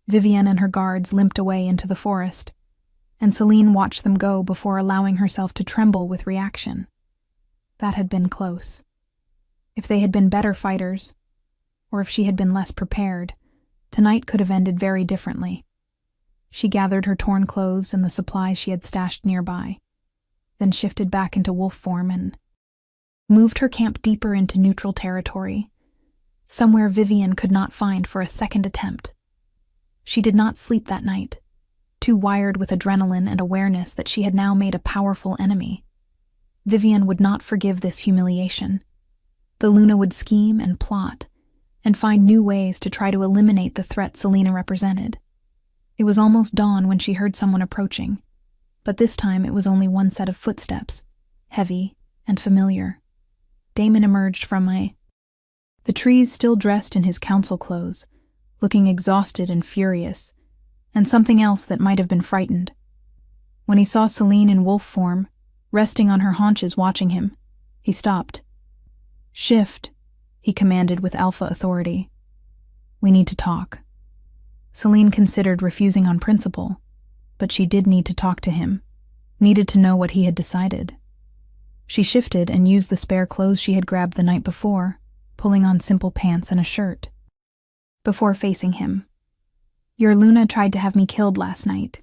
Vivian and her guards limped away into the forest, and Selene watched them go before allowing herself to tremble with reaction. That had been close. If they had been better fighters, or if she had been less prepared, tonight could have ended very differently. She gathered her torn clothes and the supplies she had stashed nearby, then shifted back into wolf form and moved her camp deeper into neutral territory, somewhere Vivian could not find for a second attempt. She did not sleep that night, too wired with adrenaline and awareness that she had now made a powerful enemy. Vivian would not forgive this humiliation. The Luna would scheme and plot, and find new ways to try to eliminate the threat Selena represented. It was almost dawn when she heard someone approaching, but this time it was only one set of footsteps, heavy and familiar. Damon emerged from the trees still dressed in his council clothes, looking exhausted and furious, and something else that might have been frightened. When he saw Celine in wolf form, resting on her haunches watching him, he stopped. "Shift," he commanded with alpha authority. "We need to talk." Celine considered refusing on principle, but she did need to talk to him, needed to know what he had decided. She shifted and used the spare clothes she had grabbed the night before, pulling on simple pants and a shirt. Before facing him, "Your Luna tried to have me killed last night,"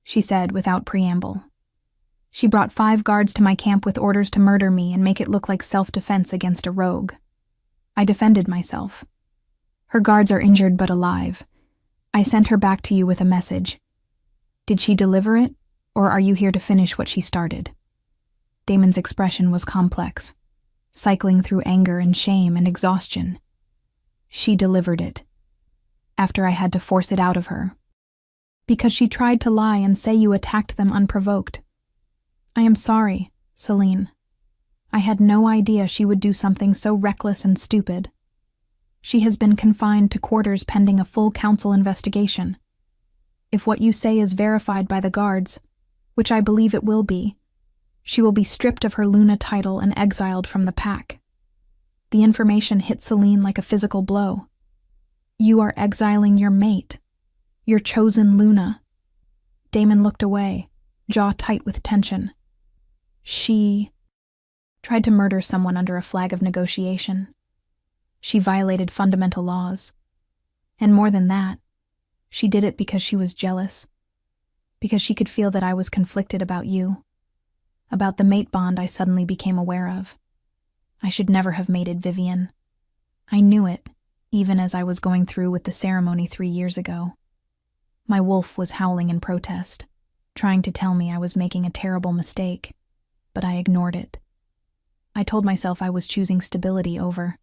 she said without preamble. "She brought 5 guards to my camp with orders to murder me and make it look like self-defense against a rogue. I defended myself. Her guards are injured but alive. I sent her back to you with a message. Did she deliver it, or are you here to finish what she started?" Damon's expression was complex, cycling through anger and shame and exhaustion. "She delivered it. After I had to force it out of her. Because she tried to lie and say you attacked them unprovoked. I am sorry, Celine. I had no idea she would do something so reckless and stupid. She has been confined to quarters pending a full council investigation. If what you say is verified by the guards, which I believe it will be, she will be stripped of her Luna title and exiled from the pack." The information hit Celine like a physical blow. "You are exiling your mate, your chosen Luna." Damon looked away, jaw tight with tension. "She tried to murder someone under a flag of negotiation. She violated fundamental laws. And more than that, she did it because she was jealous. Because she could feel that I was conflicted about you. About the mate bond I suddenly became aware of. I should never have mated Vivian. I knew it, even as I was going through with the ceremony 3 years ago. My wolf was howling in protest, trying to tell me I was making a terrible mistake, but I ignored it. I told myself I was choosing stability over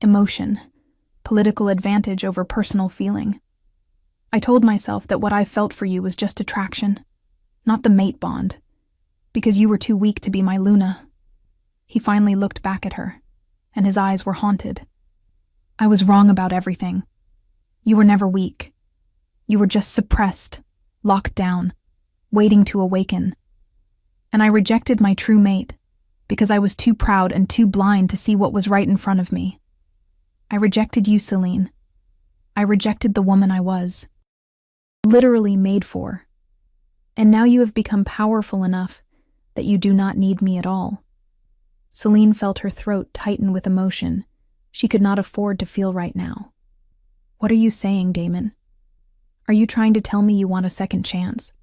emotion, political advantage over personal feeling. I told myself that what I felt for you was just attraction, not the mate bond, because you were too weak to be my Luna. He finally looked back at her, and his eyes were haunted. I was wrong about everything. You were never weak. You were just suppressed, locked down, waiting to awaken. And I rejected my true mate because I was too proud and too blind to see what was right in front of me. I rejected you, Celine. I rejected the woman I was, literally made for. And now you have become powerful enough that you do not need me at all. Celine felt her throat tighten with emotion she could not afford to feel right now. What are you saying, Damon? Are you trying to tell me you want a second chance?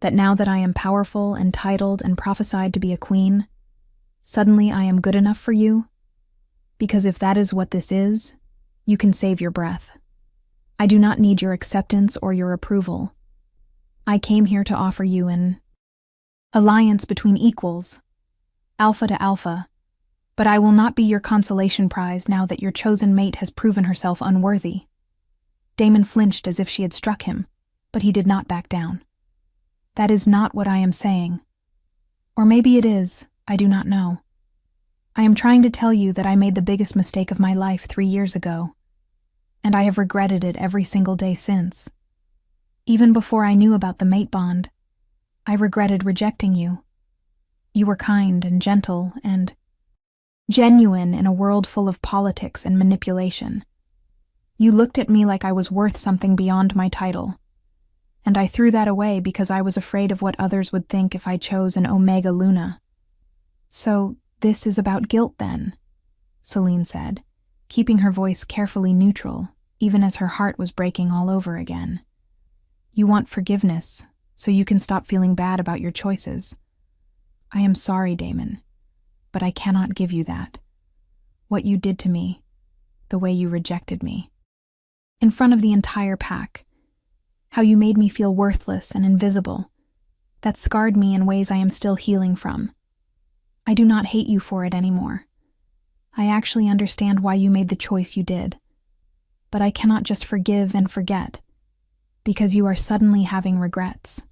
That now that I am powerful and titled and prophesied to be a queen, suddenly I am good enough for you? Because if that is what this is, you can save your breath. I do not need your acceptance or your approval. I came here to offer you an alliance between equals, alpha to alpha, but I will not be your consolation prize now that your chosen mate has proven herself unworthy. Damon flinched as if she had struck him, but he did not back down. That is not what I am saying. Or maybe it is, I do not know. I am trying to tell you that I made the biggest mistake of my life 3 years ago, and I have regretted it every single day since. Even before I knew about the mate bond, I regretted rejecting you. You were kind and gentle and genuine in a world full of politics and manipulation. You looked at me like I was worth something beyond my title, and I threw that away because I was afraid of what others would think if I chose an Omega Luna. So, this is about guilt then, Celine said, keeping her voice carefully neutral, even as her heart was breaking all over again. You want forgiveness, so you can stop feeling bad about your choices. I am sorry, Damon, but I cannot give you that. What you did to me, the way you rejected me. In front of the entire pack, how you made me feel worthless and invisible, that scarred me in ways I am still healing from. I do not hate you for it anymore. I actually understand why you made the choice you did. But I cannot just forgive and forget, because you are suddenly having regrets.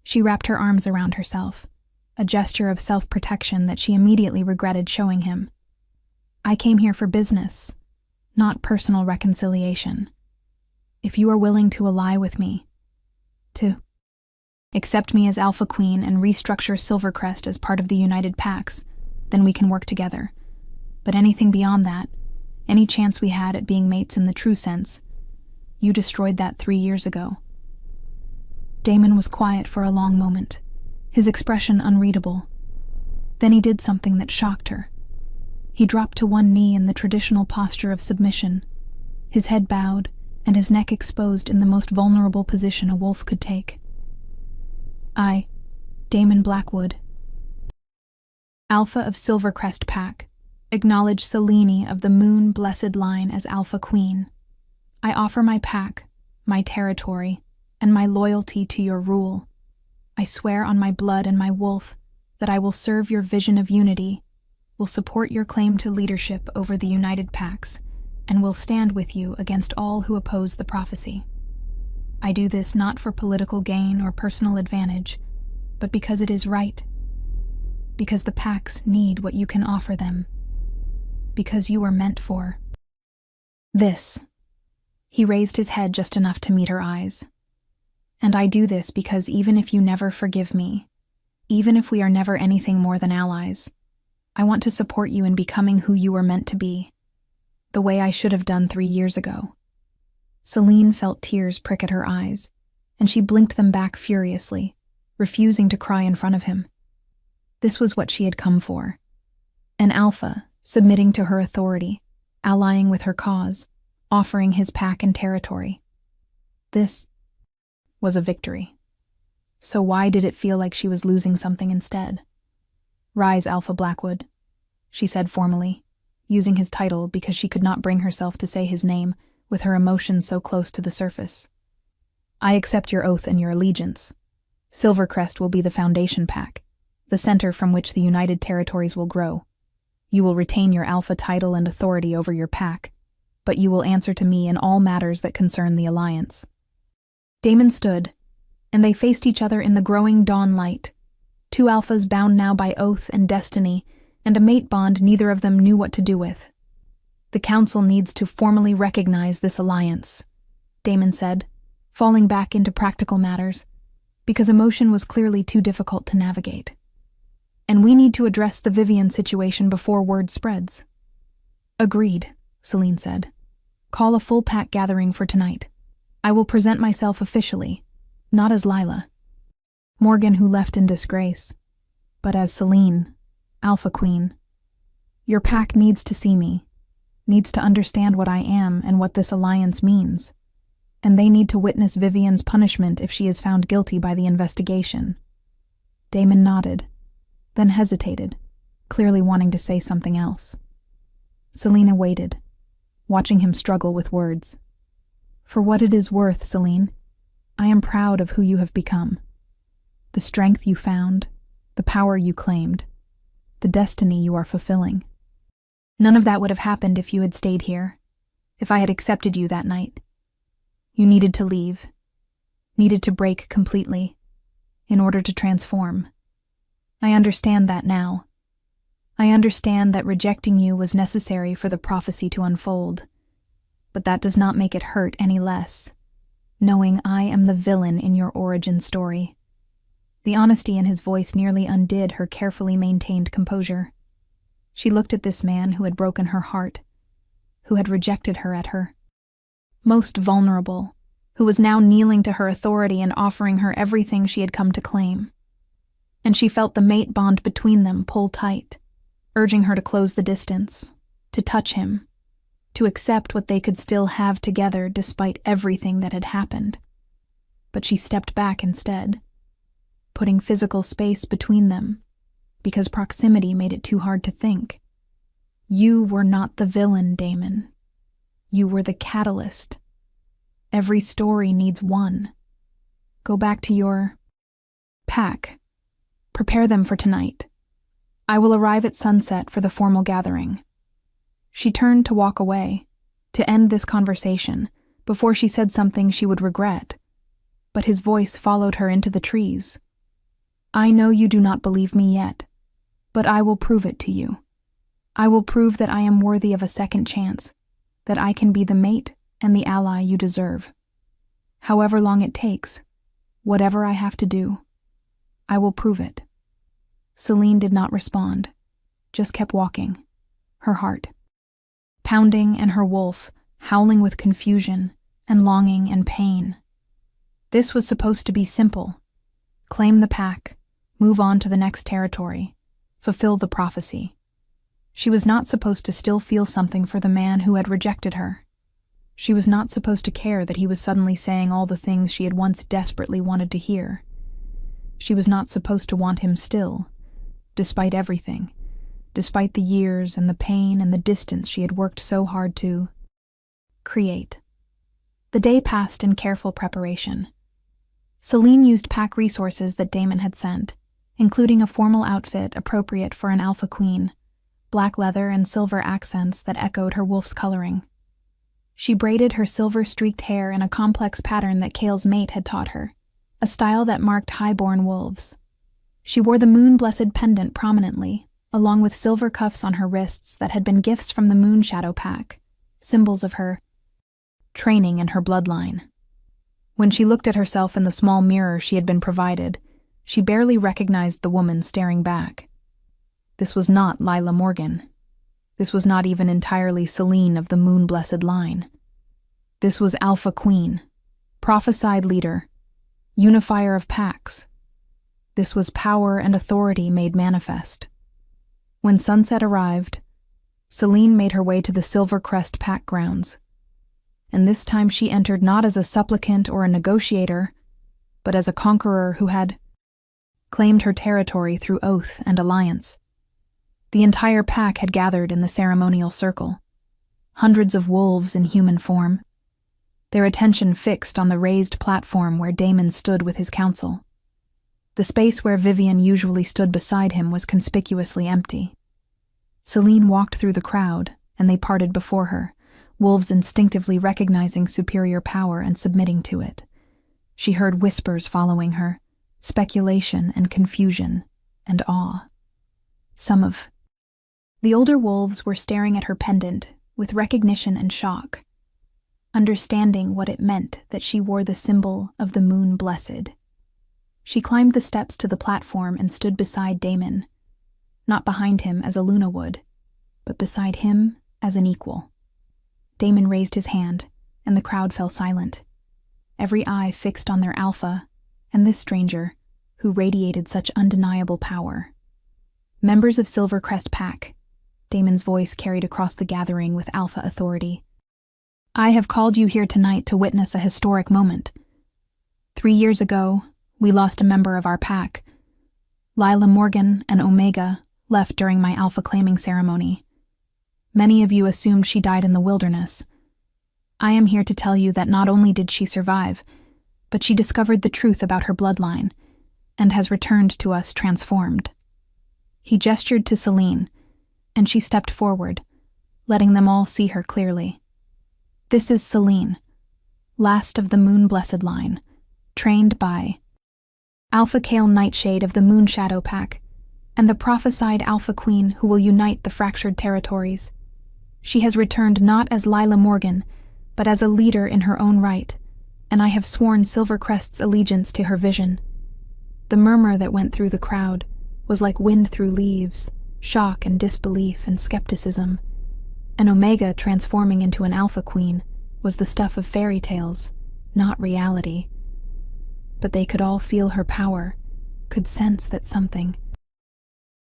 She wrapped her arms around herself, a gesture of self-protection that she immediately regretted showing him. I came here for business, not personal reconciliation. If you are willing to ally with me, to accept me as Alpha Queen and restructure Silvercrest as part of the United Pax, then we can work together. But anything beyond that, any chance we had at being mates in the true sense, you destroyed that 3 years ago. Damon was quiet for a long moment, his expression unreadable. Then he did something that shocked her. He dropped to one knee in the traditional posture of submission, his head bowed and his neck exposed in the most vulnerable position a wolf could take. I, Damon Blackwood, Alpha of Silvercrest Pack, acknowledge Selene of the Moon Blessed Line as Alpha Queen. I offer my pack, my territory, and my loyalty to your rule. I swear on my blood and my wolf that I will serve your vision of unity, will support your claim to leadership over the United Pax, and will stand with you against all who oppose the prophecy. I do this not for political gain or personal advantage, but because it is right. Because the Pax need what you can offer them. Because you were meant for this. He raised his head just enough to meet her eyes. And I do this because even if you never forgive me, even if we are never anything more than allies, I want to support you in becoming who you were meant to be, the way I should have done 3 years ago. Selene felt tears prick at her eyes, and she blinked them back furiously, refusing to cry in front of him. This was what she had come for. An alpha, submitting to her authority, allying with her cause, offering his pack and territory. This was a victory. So why did it feel like she was losing something instead? Rise, Alpha Blackwood, she said formally, using his title because she could not bring herself to say his name with her emotions so close to the surface. I accept your oath and your allegiance. Silvercrest will be the foundation pack, the center from which the United Territories will grow. You will retain your alpha title and authority over your pack, but you will answer to me in all matters that concern the Alliance. Damon stood, and they faced each other in the growing dawn light, 2 alphas bound now by oath and destiny, and a mate bond neither of them knew what to do with. The Council needs to formally recognize this alliance, Damon said, falling back into practical matters, because emotion was clearly too difficult to navigate. And we need to address the Vivian situation before word spreads. Agreed, Selene said. Call a full pack gathering for tonight. I will present myself officially, not as Lila, Morgan who left in disgrace, but as Selene, Alpha Queen. Your pack needs to see me, needs to understand what I am and what this alliance means, and they need to witness Vivian's punishment if she is found guilty by the investigation. Damon nodded, then hesitated, clearly wanting to say something else. Selena waited, watching him struggle with words. For what it is worth, Selene, I am proud of who you have become. The strength you found, the power you claimed, the destiny you are fulfilling. None of that would have happened if you had stayed here, if I had accepted you that night. You needed to leave, needed to break completely, in order to transform. I understand that now. I understand that rejecting you was necessary for the prophecy to unfold, but that does not make it hurt any less, knowing I am the villain in your origin story. The honesty in his voice nearly undid her carefully maintained composure. She looked at this man who had broken her heart, who had rejected her at her most vulnerable, who was now kneeling to her authority and offering her everything she had come to claim. And she felt the mate bond between them pull tight, urging her to close the distance, to touch him, to accept what they could still have together despite everything that had happened. But she stepped back instead, putting physical space between them, because proximity made it too hard to think. You were not the villain, Damon. You were the catalyst. Every story needs one. Go back to your pack. Prepare them for tonight. I will arrive at sunset for the formal gathering. She turned to walk away, to end this conversation, before she said something she would regret, but his voice followed her into the trees. I know you do not believe me yet, but I will prove it to you. I will prove that I am worthy of a second chance, that I can be the mate and the ally you deserve. However long it takes, whatever I have to do, I will prove it." Celine did not respond, just kept walking, her heart pounding and her wolf howling with confusion and longing and pain. This was supposed to be simple. Claim the pack, move on to the next territory, fulfill the prophecy. She was not supposed to still feel something for the man who had rejected her. She was not supposed to care that he was suddenly saying all the things she had once desperately wanted to hear. She was not supposed to want him still, despite everything, despite the years and the pain and the distance she had worked so hard to create. The day passed in careful preparation. Celine used pack resources that Damon had sent, including a formal outfit appropriate for an alpha queen, black leather and silver accents that echoed her wolf's coloring. She braided her silver-streaked hair in a complex pattern that Kale's mate had taught her, a style that marked high-born wolves. She wore the moon-blessed pendant prominently, along with silver cuffs on her wrists that had been gifts from the Moon Shadow Pack, symbols of her training and her bloodline. When she looked at herself in the small mirror she had been provided, she barely recognized the woman staring back. This was not Lila Morgan. This was not even entirely Celine of the moon-blessed line. This was Alpha Queen, prophesied leader, unifier of packs. This was power and authority made manifest. When sunset arrived, Celine made her way to the Silver Crest Pack grounds. And this time she entered not as a supplicant or a negotiator, but as a conqueror who had claimed her territory through oath and alliance. The entire pack had gathered in the ceremonial circle, hundreds of wolves in human form, their attention fixed on the raised platform where Damon stood with his council. The space where Vivian usually stood beside him was conspicuously empty. Celine walked through the crowd, and they parted before her, wolves instinctively recognizing superior power and submitting to it. She heard whispers following her, speculation and confusion, and awe. The older wolves were staring at her pendant with recognition and shock, understanding what it meant that she wore the symbol of the moon blessed. She climbed the steps to the platform and stood beside Damon, not behind him as a Luna would, but beside him as an equal. Damon raised his hand, and the crowd fell silent, every eye fixed on their alpha and this stranger who radiated such undeniable power. Members of Silvercrest Pack, Damon's voice carried across the gathering with alpha authority. I have called you here tonight to witness a historic moment. 3 years ago, we lost a member of our pack. Lila Morgan and Omega left during my alpha claiming ceremony. Many of you assumed she died in the wilderness. I am here to tell you that not only did she survive, but she discovered the truth about her bloodline and has returned to us transformed. He gestured to Celine, and she stepped forward, letting them all see her clearly. This is Celine, last of the moon-blessed line, trained by Alpha Kale Nightshade of the Moon Shadow Pack, and the prophesied Alpha Queen who will unite the fractured territories. She has returned not as Lila Morgan, but as a leader in her own right, and I have sworn Silvercrest's allegiance to her vision. The murmur that went through the crowd was like wind through leaves, shock and disbelief and skepticism. An Omega transforming into an Alpha Queen was the stuff of fairy tales, not reality. But they could all feel her power, could sense that something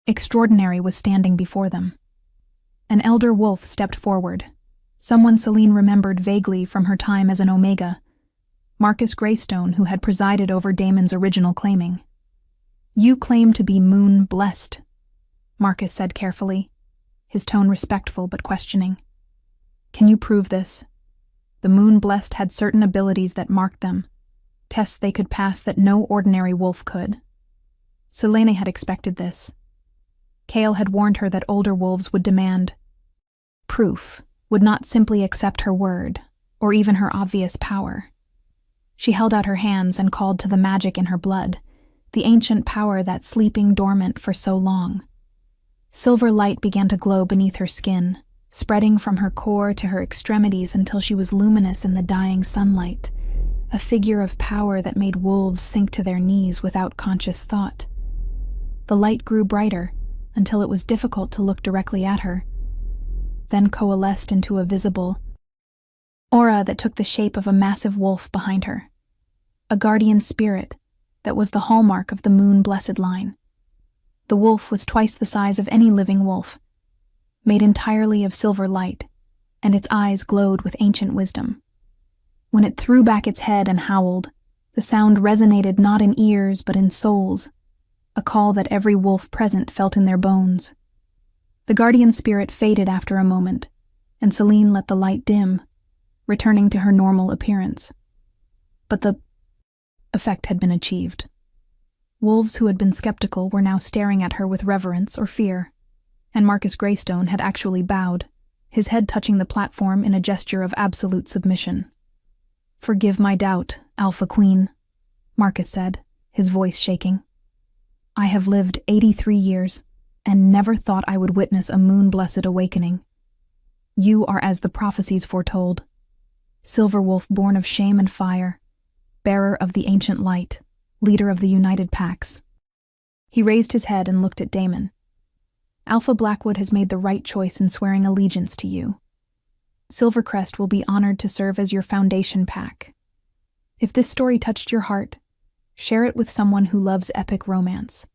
extraordinary was standing before them. An elder wolf stepped forward, someone Celine remembered vaguely from her time as an Omega, Marcus Greystone, who had presided over Damon's original claiming. You claim to be moon-blessed, Marcus said carefully, his tone respectful but questioning. Can you prove this? The moon-blessed had certain abilities that marked them, tests they could pass that no ordinary wolf could. Selene had expected this. Kale had warned her that older wolves would demand proof, would not simply accept her word, or even her obvious power. She held out her hands and called to the magic in her blood, the ancient power that sleeping dormant for so long. Silver light began to glow beneath her skin, spreading from her core to her extremities until she was luminous in the dying sunlight, a figure of power that made wolves sink to their knees without conscious thought. The light grew brighter until it was difficult to look directly at her, then coalesced into a visible aura that took the shape of a massive wolf behind her, a guardian spirit that was the hallmark of the moon-blessed line. The wolf was twice the size of any living wolf, made entirely of silver light, and its eyes glowed with ancient wisdom. When it threw back its head and howled, the sound resonated not in ears but in souls, a call that every wolf present felt in their bones. The guardian spirit faded after a moment, and Celine let the light dim, returning to her normal appearance. But the effect had been achieved. Wolves who had been skeptical were now staring at her with reverence or fear, and Marcus Greystone had actually bowed, his head touching the platform in a gesture of absolute submission. "Forgive my doubt, Alpha Queen," Marcus said, his voice shaking. "I have lived 83 years and never thought I would witness a moon-blessed awakening. You are as the prophecies foretold, Silver Wolf born of shame and fire, bearer of the ancient light, leader of the United Packs." He raised his head and looked at Damon. "Alpha Blackwood has made the right choice in swearing allegiance to you. Silvercrest will be honored to serve as your foundation pack. If this story touched your heart, share it with someone who loves epic romance.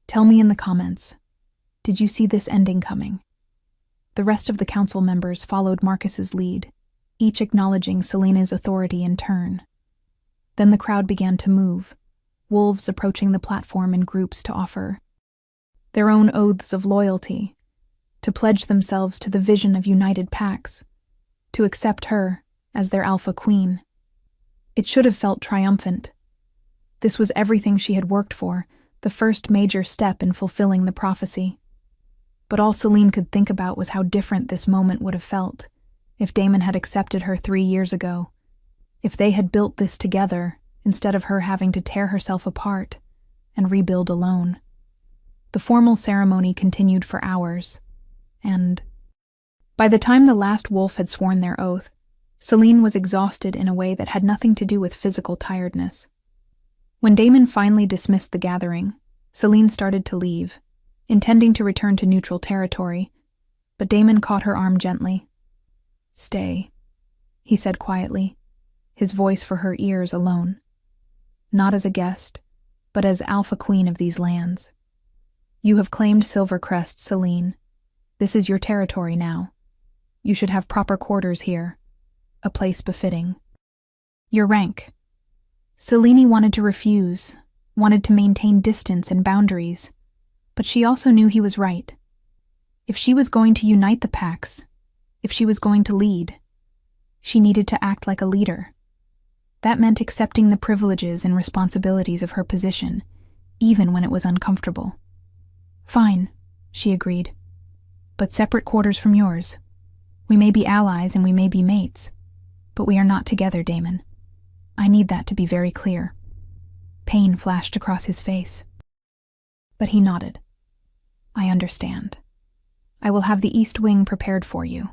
Tell me in the comments, did you see this ending coming?" The rest of the council members followed Marcus's lead, each acknowledging Selena's authority in turn. Then the crowd began to move, wolves approaching the platform in groups to offer their own oaths of loyalty, to pledge themselves to the vision of United Packs, to accept her as their Alpha Queen. It should have felt triumphant. This was everything she had worked for, the first major step in fulfilling the prophecy. But all Celine could think about was how different this moment would have felt if Damon had accepted her 3 years ago, if they had built this together instead of her having to tear herself apart and rebuild alone. The formal ceremony continued for hours, and by the time the last wolf had sworn their oath, Celine was exhausted in a way that had nothing to do with physical tiredness. When Damon finally dismissed the gathering, Celine started to leave, intending to return to neutral territory, but Damon caught her arm gently. "Stay," he said quietly, his voice for her ears alone. "Not as a guest, but as Alpha Queen of these lands. You have claimed Silvercrest, Celine. This is your territory now. You should have proper quarters here, a place befitting your rank." Celine wanted to refuse, wanted to maintain distance and boundaries, but she also knew he was right. If she was going to unite the packs, if she was going to lead, she needed to act like a leader. That meant accepting the privileges and responsibilities of her position, even when it was uncomfortable. "Fine," she agreed, "but separate quarters from yours. We may be allies and we may be mates, but we are not together, Damon. I need that to be very clear." Pain flashed across his face, but he nodded. "I understand. I will have the East Wing prepared for you.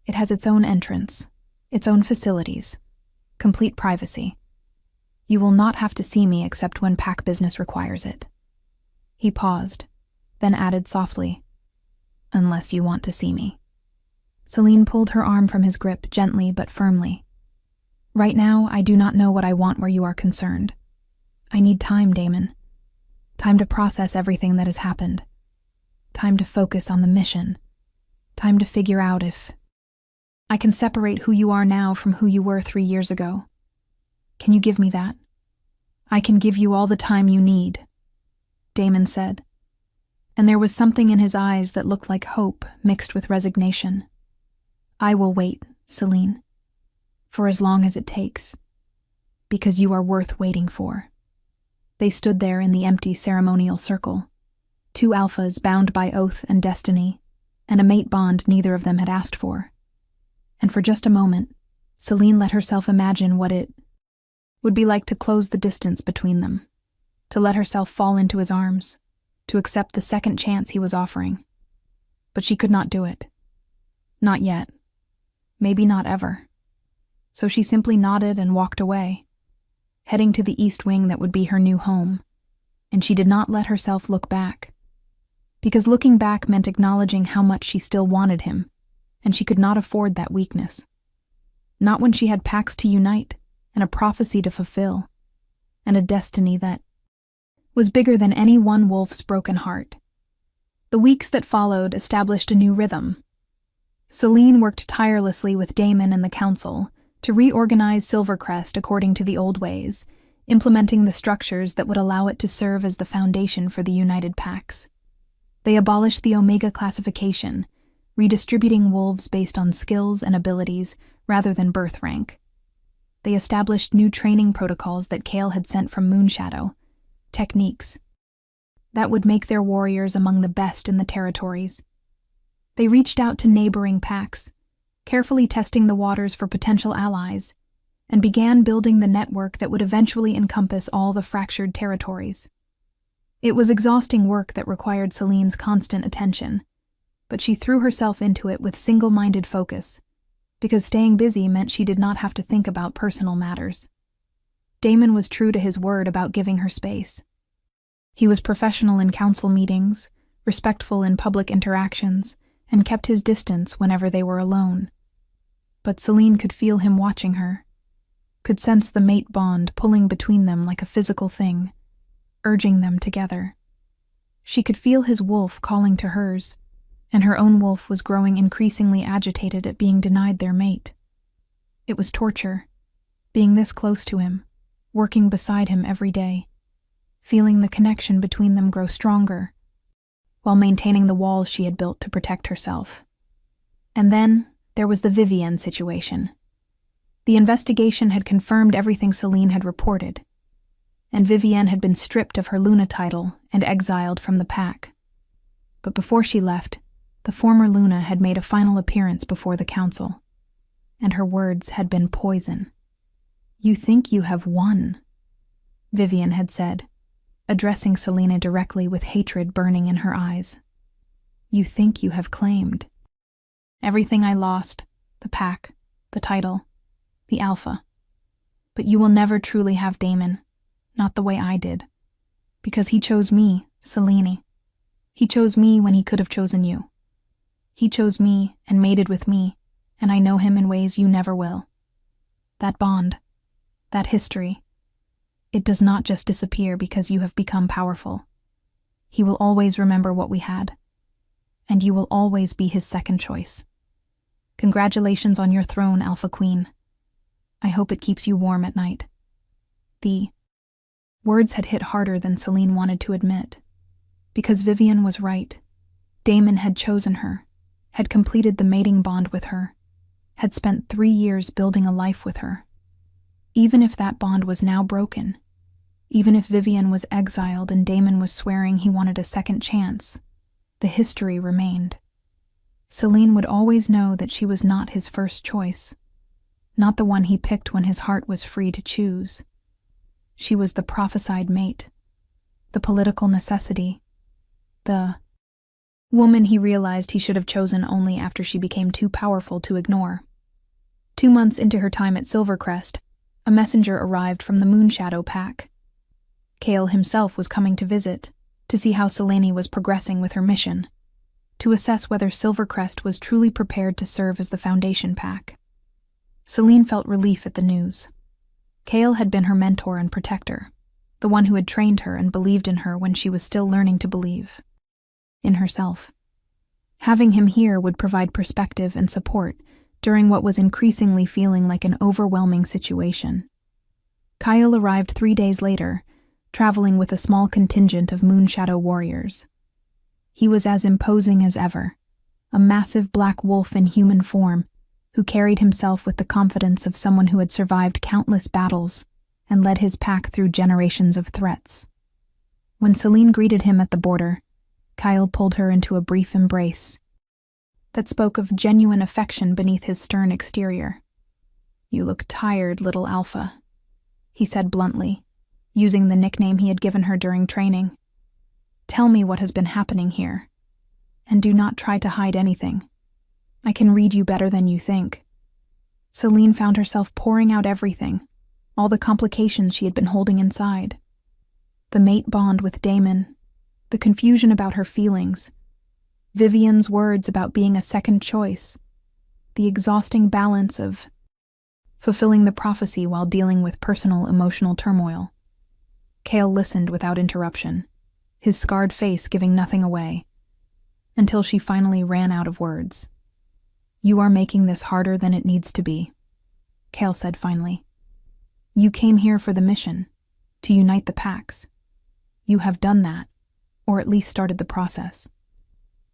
It has its own entrance, its own facilities, complete privacy. You will not have to see me except when pack business requires it." He paused, then added softly, "Unless you want to see me." Celine pulled her arm from his grip gently but firmly. "Right now, I do not know what I want where you are concerned. I need time, Damon. Time to process everything that has happened. Time to focus on the mission. Time to figure out if I can separate who you are now from who you were 3 years ago. Can you give me that? I can give you all the time you need," Damon said, and there was something in his eyes that looked like hope mixed with resignation. "I will wait, Celine, for as long as it takes, because you are worth waiting for." They stood there in the empty ceremonial circle, 2 alphas bound by oath and destiny, and a mate bond neither of them had asked for. And for just a moment, Celine let herself imagine what it would be like to close the distance between them, to let herself fall into his arms, to accept the second chance he was offering. But she could not do it. Not yet. Maybe not ever. So she simply nodded and walked away, heading to the east wing that would be her new home, and she did not let herself look back. Because looking back meant acknowledging how much she still wanted him, and she could not afford that weakness. Not when she had packs to unite, and a prophecy to fulfill, and a destiny that was bigger than any one wolf's broken heart. The weeks that followed established a new rhythm. Selene worked tirelessly with Damon and the council to reorganize Silvercrest according to the old ways, implementing the structures that would allow it to serve as the foundation for the united packs. They abolished the Omega classification, redistributing wolves based on skills and abilities rather than birth rank. They established new training protocols that Kale had sent from Moonshadow, techniques that would make their warriors among the best in the territories. They reached out to neighboring packs, carefully testing the waters for potential allies, and began building the network that would eventually encompass all the fractured territories. It was exhausting work that required Selene's constant attention, but she threw herself into it with single-minded focus, because staying busy meant she did not have to think about personal matters. Damon was true to his word about giving her space. He was professional in council meetings, respectful in public interactions, and kept his distance whenever they were alone. But Selene could feel him watching her, could sense the mate bond pulling between them like a physical thing, urging them together. She could feel his wolf calling to hers, and her own wolf was growing increasingly agitated at being denied their mate. It was torture, being this close to him, working beside him every day, feeling the connection between them grow stronger, while maintaining the walls she had built to protect herself. And then there was the Vivienne situation. The investigation had confirmed everything Selene had reported, and Vivienne had been stripped of her Luna title and exiled from the pack. But before she left, the former Luna had made a final appearance before the council, and her words had been poison. "You think you have won," Vivienne had said, addressing Selena directly with hatred burning in her eyes. "You think you have claimed everything I lost, the pack, the title, the alpha. But you will never truly have Damon, not the way I did. Because he chose me, Selene. He chose me when he could have chosen you. He chose me and mated with me, and I know him in ways you never will. That bond, that history, it does not just disappear because you have become powerful. He will always remember what we had, and you will always be his second choice. Congratulations on your throne, Alpha Queen. I hope it keeps you warm at night." The words had hit harder than Selene wanted to admit, because Vivienne was right. Damon had chosen her, had completed the mating bond with her, had spent 3 years building a life with her. Even if that bond was now broken, even if Vivienne was exiled and Damon was swearing he wanted a second chance, the history remained. Selene would always know that she was not his first choice, not the one he picked when his heart was free to choose. She was the prophesied mate, the political necessity, the woman he realized he should have chosen only after she became too powerful to ignore. 2 months into her time at Silvercrest, a messenger arrived from the Moonshadow pack. Kale himself was coming to visit, to see how Selene was progressing with her mission, to assess whether Silvercrest was truly prepared to serve as the Foundation pack. Selene felt relief at the news. Kale had been her mentor and protector, the one who had trained her and believed in her when she was still learning to believe in herself. Having him here would provide perspective and support during what was increasingly feeling like an overwhelming situation. Kyle arrived 3 days later, traveling with a small contingent of Moonshadow warriors. He was as imposing as ever, a massive black wolf in human form, who carried himself with the confidence of someone who had survived countless battles and led his pack through generations of threats. When Selene greeted him at the border, Kyle pulled her into a brief embrace that spoke of genuine affection beneath his stern exterior. "You look tired, little Alpha," he said bluntly, using the nickname he had given her during training. "Tell me what has been happening here, and do not try to hide anything. I can read you better than you think." Celine found herself pouring out everything, all the complications she had been holding inside. The mate bond with Damon, the confusion about her feelings, Vivian's words about being a second choice, the exhausting balance of fulfilling the prophecy while dealing with personal emotional turmoil. Cale listened without interruption, his scarred face giving nothing away, until she finally ran out of words. "You are making this harder than it needs to be," Cale said finally. "You came here for the mission, to unite the packs. You have done that, or at least started the process.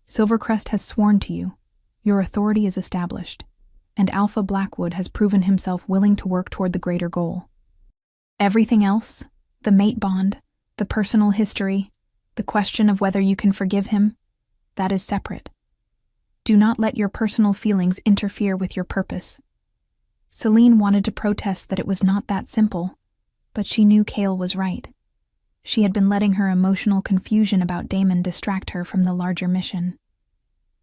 Silvercrest has sworn to you, your authority is established, and Alpha Blackwood has proven himself willing to work toward the greater goal. Everything else, the mate bond, the personal history, the question of whether you can forgive him, that is separate. Do not let your personal feelings interfere with your purpose." Celine wanted to protest that it was not that simple, but she knew Cale was right. She had been letting her emotional confusion about Damon distract her from the larger mission.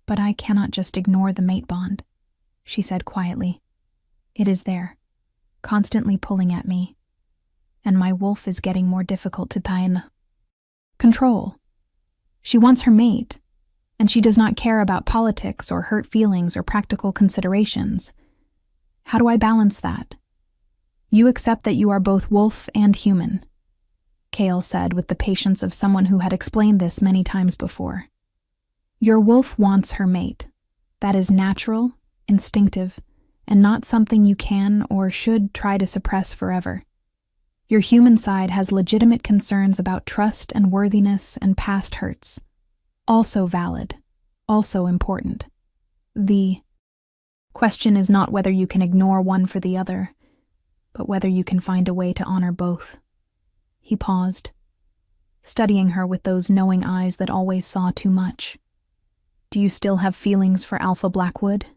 "But I cannot just ignore the mate bond," she said quietly. "It is there, constantly pulling at me, and my wolf is getting more difficult to tie in control. She wants her mate, and she does not care about politics or hurt feelings or practical considerations. How do I balance that?" "You accept that you are both wolf and human," Cale said with the patience of someone who had explained this many times before. "Your wolf wants her mate. That is natural, instinctive, and not something you can or should try to suppress forever. Your human side has legitimate concerns about trust and worthiness and past hurts. Also valid, also important. The question is not whether you can ignore one for the other, but whether you can find a way to honor both." He paused, studying her with those knowing eyes that always saw too much. "Do you still have feelings for Alpha Blackwood?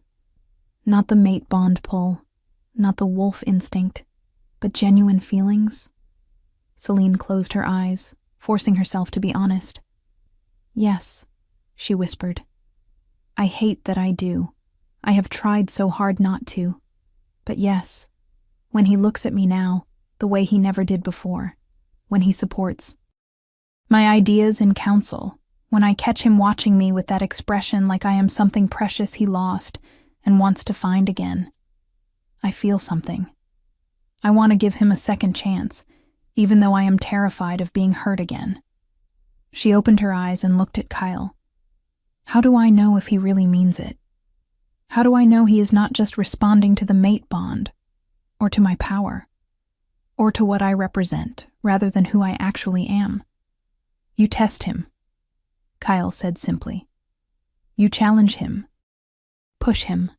Not the mate bond pull, not the wolf instinct, but genuine feelings?" Celine closed her eyes, forcing herself to be honest. "Yes," she whispered. "I hate that I do. I have tried so hard not to. But yes, when he looks at me now, the way he never did before, when he supports my ideas in council, when I catch him watching me with that expression like I am something precious he lost and wants to find again, I feel something. I want to give him a second chance, even though I am terrified of being hurt again." She opened her eyes and looked at Kyle. "How do I know if he really means it? How do I know he is not just responding to the mate bond, or to my power, or to what I represent, rather than who I actually am?" "You test him," Kyle said simply. "You challenge him. Push him.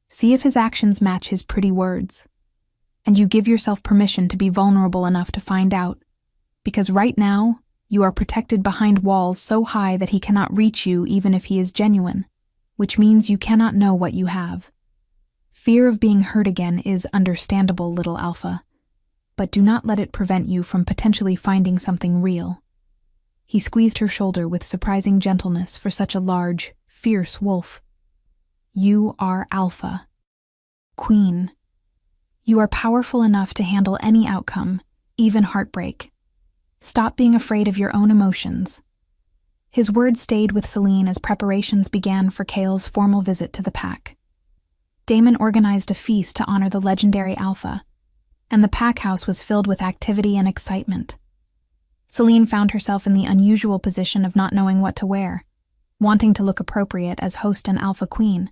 See if his actions match his pretty words. And you give yourself permission to be vulnerable enough to find out, because right now, you are protected behind walls so high that he cannot reach you even if he is genuine, which means you cannot know what you have. Fear of being hurt again is understandable, little Alpha, but do not let it prevent you from potentially finding something real." He squeezed her shoulder with surprising gentleness for such a large, fierce wolf. "You are Alpha. Queen. You are powerful enough to handle any outcome, even heartbreak. Stop being afraid of your own emotions." His words stayed with Celine as preparations began for Cale's formal visit to the pack. Damon organized a feast to honor the legendary Alpha, and the pack house was filled with activity and excitement. Celine found herself in the unusual position of not knowing what to wear, wanting to look appropriate as host and Alpha Queen,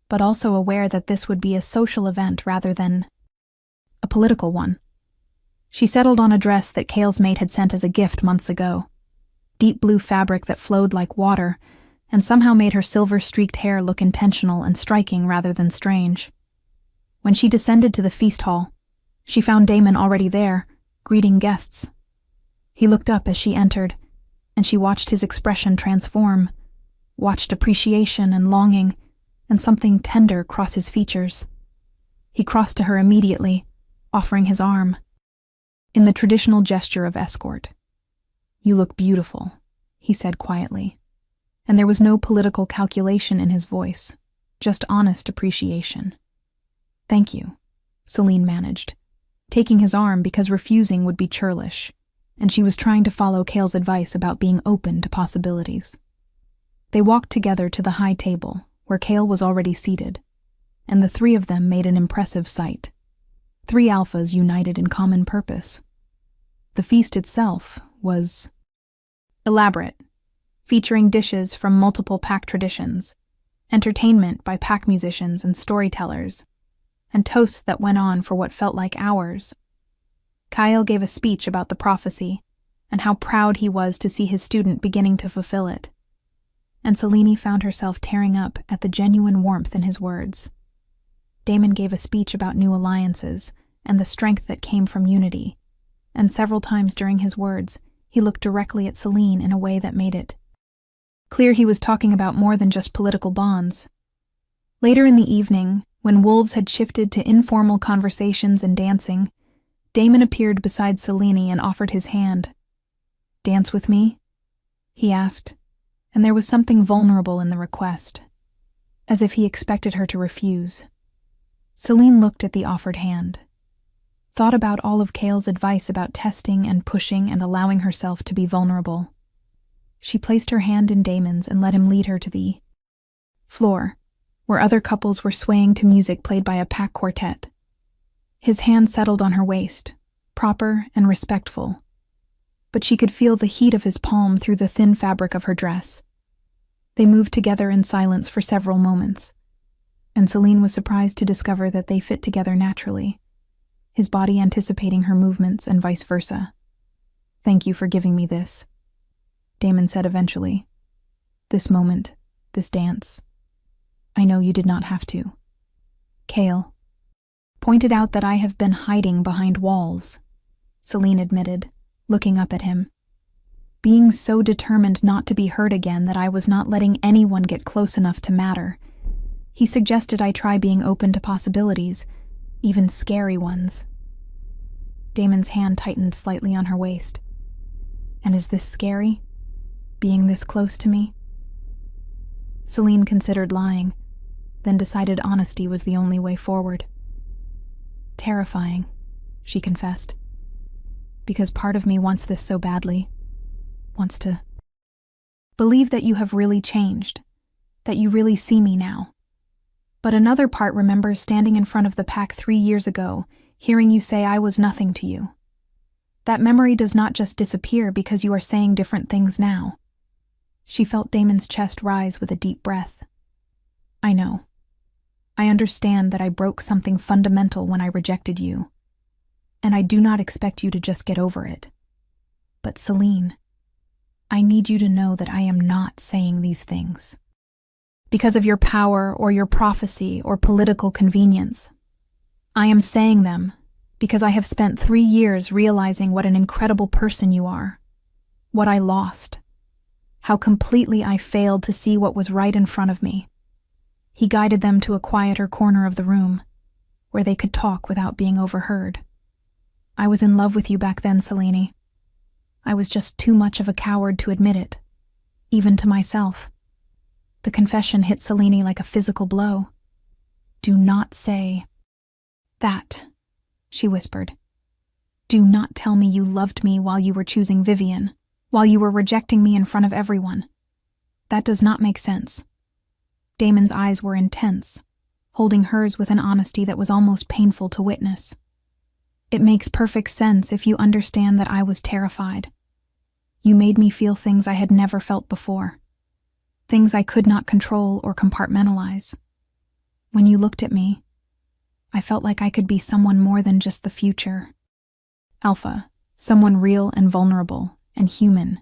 but also aware that this would be a social event rather than a political one. She settled on a dress that Cale's mate had sent as a gift months ago, deep blue fabric that flowed like water and somehow made her silver-streaked hair look intentional and striking rather than strange. When she descended to the feast hall, she found Damon already there, greeting guests. He looked up as she entered, and she watched his expression transform, watched appreciation and longing, and something tender cross his features. He crossed to her immediately, offering his arm, in the traditional gesture of escort. "You look beautiful," he said quietly, and there was no political calculation in his voice, Just honest appreciation. Thank you, Celine managed, taking his arm because refusing would be churlish, and she was trying to follow Cale's advice about being open to possibilities. They walked together to the high table, where Cale was already seated, and the three of them made an impressive sight. 3 alphas united in common purpose. The feast itself was elaborate, featuring dishes from multiple pack traditions, entertainment by pack musicians and storytellers, and toasts that went on for what felt like hours. Kyle gave a speech about the prophecy and how proud he was to see his student beginning to fulfill it, and Celine found herself tearing up at the genuine warmth in his words. Damon gave a speech about new alliances and the strength that came from unity, and several times during his words, he looked directly at Celine in a way that made it clear he was talking about more than just political bonds. Later in the evening, when wolves had shifted to informal conversations and dancing, Damon appeared beside Celine and offered his hand. "Dance with me?" he asked, and there was something vulnerable in the request, as if he expected her to refuse. Celine looked at the offered hand, thought about all of Cale's advice about testing and pushing and allowing herself to be vulnerable. She placed her hand in Damon's and let him lead her to the floor, where other couples were swaying to music played by a pack quartet. His hand settled on her waist, proper and respectful, but she could feel the heat of his palm through the thin fabric of her dress. They moved together in silence for several moments, and Celine was surprised to discover that they fit together naturally, his body anticipating her movements and vice versa. "Thank you for giving me this," Damon said eventually. "This moment, this dance. I know you did not have to." Cale pointed out that I have been hiding behind walls, Celine admitted, looking up at him. Being so determined not to be hurt again that I was not letting anyone get close enough to matter. He suggested I try being open to possibilities, even scary ones. Damon's hand tightened slightly on her waist. "And is this scary? Being this close to me?" Celine considered lying, then decided honesty was the only way forward. "Terrifying," she confessed. "Because part of me wants this so badly. Wants to believe that you have really changed, that you really see me now. But another part remembers standing in front of the pack 3 years ago, hearing you say I was nothing to you. That memory does not just disappear because you are saying different things now." She felt Damon's chest rise with a deep breath. "I know. I understand that I broke something fundamental when I rejected you, and I do not expect you to just get over it. But Celine, I need you to know that I am not saying these things because of your power or your prophecy or political convenience. I am saying them because I have spent 3 years realizing what an incredible person you are, what I lost, how completely I failed to see what was right in front of me." He guided them to a quieter corner of the room, where they could talk without being overheard. "I was in love with you back then, Celine. I was just too much of a coward to admit it, even to myself." The confession hit Celine like a physical blow. "Do not say that," she whispered. "Do not tell me you loved me while you were choosing Vivian, while you were rejecting me in front of everyone. That does not make sense." Damon's eyes were intense, holding hers with an honesty that was almost painful to witness. "It makes perfect sense if you understand that I was terrified. You made me feel things I had never felt before, things I could not control or compartmentalize. When you looked at me, I felt like I could be someone more than just the future. Alpha, someone real and vulnerable and human.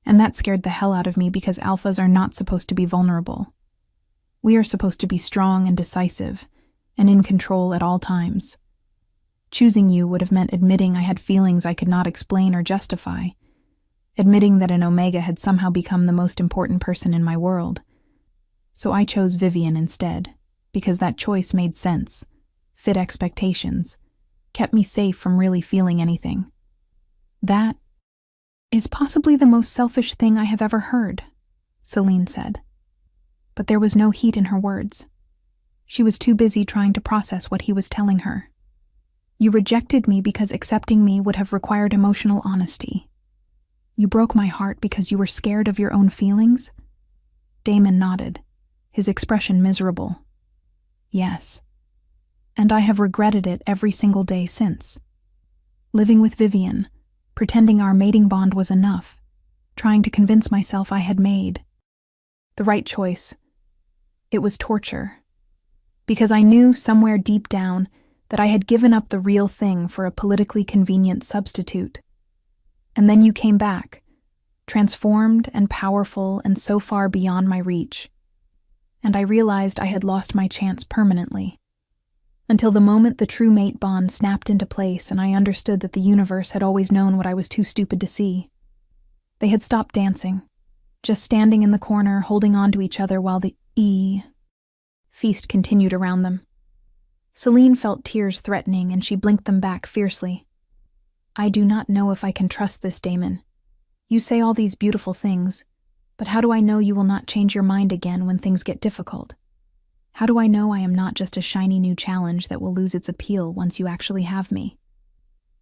And that scared the hell out of me because alphas are not supposed to be vulnerable. We are supposed to be strong and decisive, and in control at all times. Choosing you would have meant admitting I had feelings I could not explain or justify, admitting that an Omega had somehow become the most important person in my world. So I chose Vivian instead, because that choice made sense, fit expectations, kept me safe from really feeling anything. That is possibly the most selfish thing I have ever heard," Celine said. but there was no heat in her words. She was too busy trying to process what he was telling her. You rejected me because accepting me would have required emotional honesty. You broke my heart because you were scared of your own feelings? Damon nodded, his expression miserable. Yes. And I have regretted it every single day since. Living with Vivian, pretending our mating bond was enough, trying to convince myself I had made the right choice. It was torture. Because I knew somewhere deep down that I had given up the real thing for a politically convenient substitute. And then you came back, transformed and powerful and so far beyond my reach. And I realized I had lost my chance permanently. Until the moment the true mate bond snapped into place and I understood that the universe had always known what I was too stupid to see. They had stopped dancing, just standing in the corner holding on to each other while the feast continued around them. Celine felt tears threatening and she blinked them back fiercely. I do not know if I can trust this, Damon. You say all these beautiful things, but how do I know you will not change your mind again when things get difficult? How do I know I am not just a shiny new challenge that will lose its appeal once you actually have me?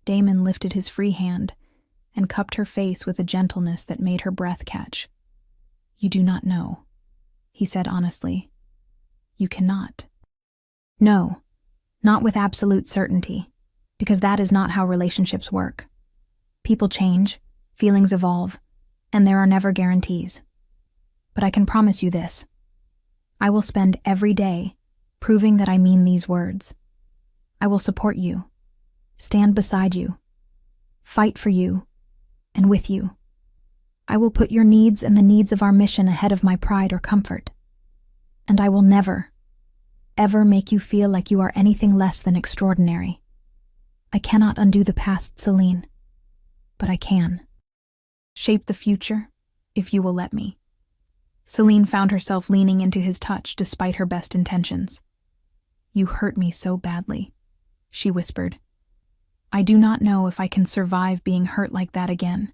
Damon lifted his free hand and cupped her face with a gentleness that made her breath catch. You do not know, he said honestly. You cannot. No, not with absolute certainty, because that is not how relationships work. People change, feelings evolve, and there are never guarantees. But I can promise you this. I will spend every day proving that I mean these words. I will support you, stand beside you, fight for you, and with you. I will put your needs and the needs of our mission ahead of my pride or comfort. And I will never, ever make you feel like you are anything less than extraordinary. I cannot undo the past, Celine, but I can shape the future if you will let me. Celine found herself leaning into his touch despite her best intentions. You hurt me so badly, she whispered. I do not know if I can survive being hurt like that again.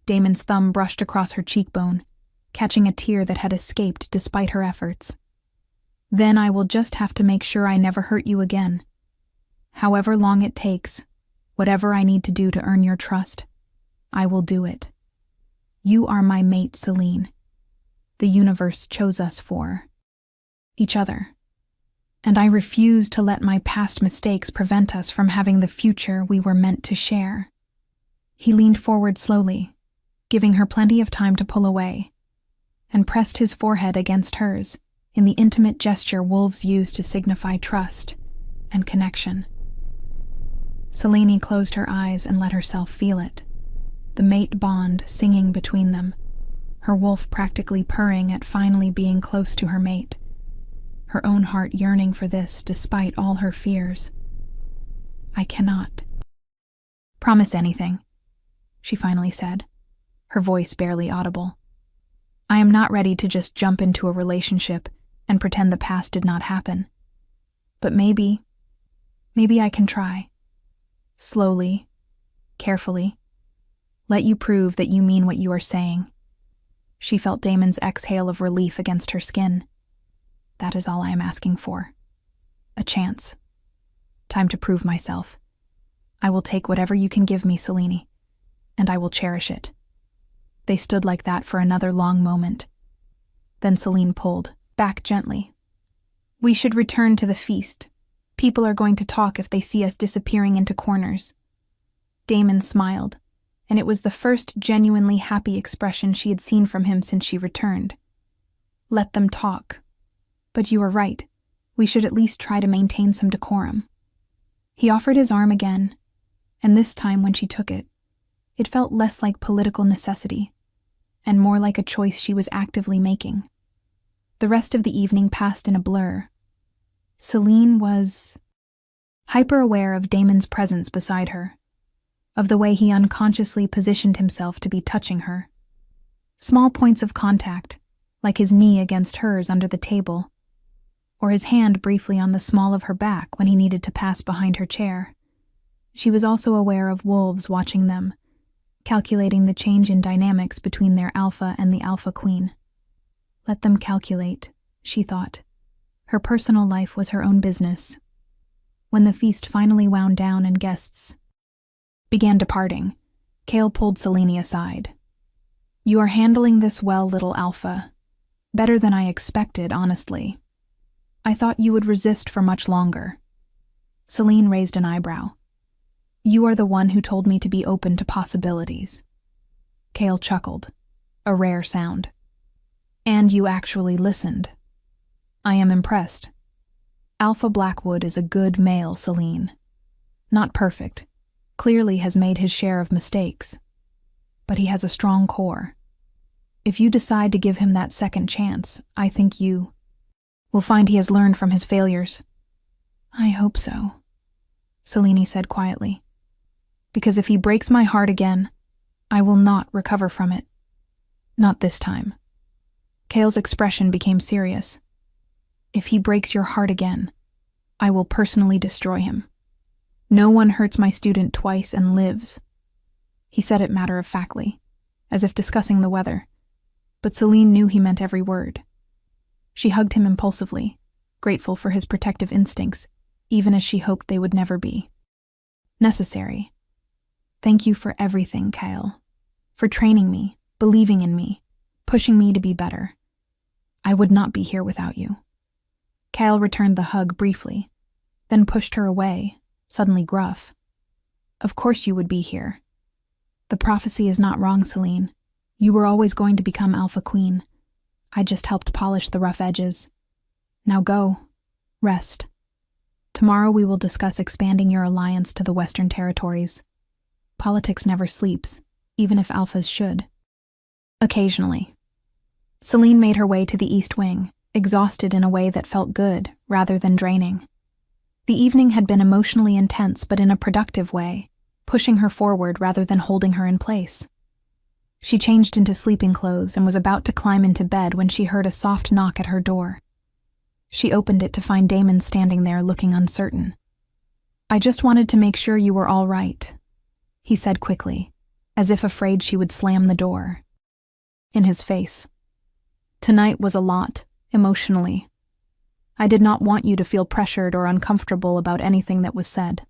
Damon's thumb brushed across her cheekbone, catching a tear that had escaped despite her efforts. Then I will just have to make sure I never hurt you again. However long it takes, whatever I need to do to earn your trust, I will do it. You are my mate, Celine. The universe chose us for each other. And I refuse to let my past mistakes prevent us from having the future we were meant to share. He leaned forward slowly, giving her plenty of time to pull away, and pressed his forehead against hers in the intimate gesture wolves use to signify trust and connection. Celine closed her eyes and let herself feel it, the mate bond singing between them, her wolf practically purring at finally being close to her mate, her own heart yearning for this despite all her fears. I cannot promise anything, she finally said, her voice barely audible. I am not ready to just jump into a relationship and pretend the past did not happen. But maybe I can try. Slowly, carefully, let you prove that you mean what you are saying. She felt Damon's exhale of relief against her skin. That is all I am asking for. A chance. Time to prove myself. I will take whatever you can give me, Celine, and I will cherish it. They stood like that for another long moment. Then Celine pulled back gently. We should return to the feast. People are going to talk if they see us disappearing into corners. Damon smiled, and it was the first genuinely happy expression she had seen from him since she returned. Let them talk. But you are right. We should at least try to maintain some decorum. He offered his arm again, and this time when she took it, it felt less like political necessity, and more like a choice she was actively making. The rest of the evening passed in a blur. Celine was hyper-aware of Damon's presence beside her, of the way he unconsciously positioned himself to be touching her. Small points of contact, like his knee against hers under the table, or his hand briefly on the small of her back when he needed to pass behind her chair. She was also aware of wolves watching them, calculating the change in dynamics between their alpha and the alpha queen. Let them calculate, she thought. Her personal life was her own business. When the feast finally wound down and guests began departing, Kale pulled Selene aside. "You are handling this well, little Alpha. Better than I expected, honestly. I thought you would resist for much longer." Selene raised an eyebrow. "You are the one who told me to be open to possibilities." Kale chuckled, a rare sound. "And you actually listened. I am impressed. Alpha Blackwood is a good male, Selene. Not perfect, clearly has made his share of mistakes. But he has a strong core. If you decide to give him that second chance, I think you will find he has learned from his failures." "I hope so," Selene said quietly. "Because if he breaks my heart again, I will not recover from it. Not this time." Kale's expression became serious. "If he breaks your heart again, I will personally destroy him. No one hurts my student twice and lives." He said it matter-of-factly, as if discussing the weather, but Selene knew he meant every word. She hugged him impulsively, grateful for his protective instincts, even as she hoped they would never be necessary. "Thank you for everything, Kale. For training me, believing in me, pushing me to be better. I would not be here without you." Kale returned the hug briefly, then pushed her away, suddenly gruff. "Of course you would be here. The prophecy is not wrong, Selene. You were always going to become Alpha Queen. I just helped polish the rough edges. Now go. Rest. Tomorrow we will discuss expanding your alliance to the Western Territories. Politics never sleeps, even if Alphas should." Occasionally. Selene made her way to the East Wing, exhausted in a way that felt good rather than draining. The evening had been emotionally intense, but in a productive way, pushing her forward rather than holding her in place. She changed into sleeping clothes and was about to climb into bed when she heard a soft knock at her door. She opened it to find Damon standing there looking uncertain. "I just wanted to make sure you were all right," he said quickly, as if afraid she would slam the door in his face. "Tonight was a lot, emotionally. I did not want you to feel pressured or uncomfortable about anything that was said."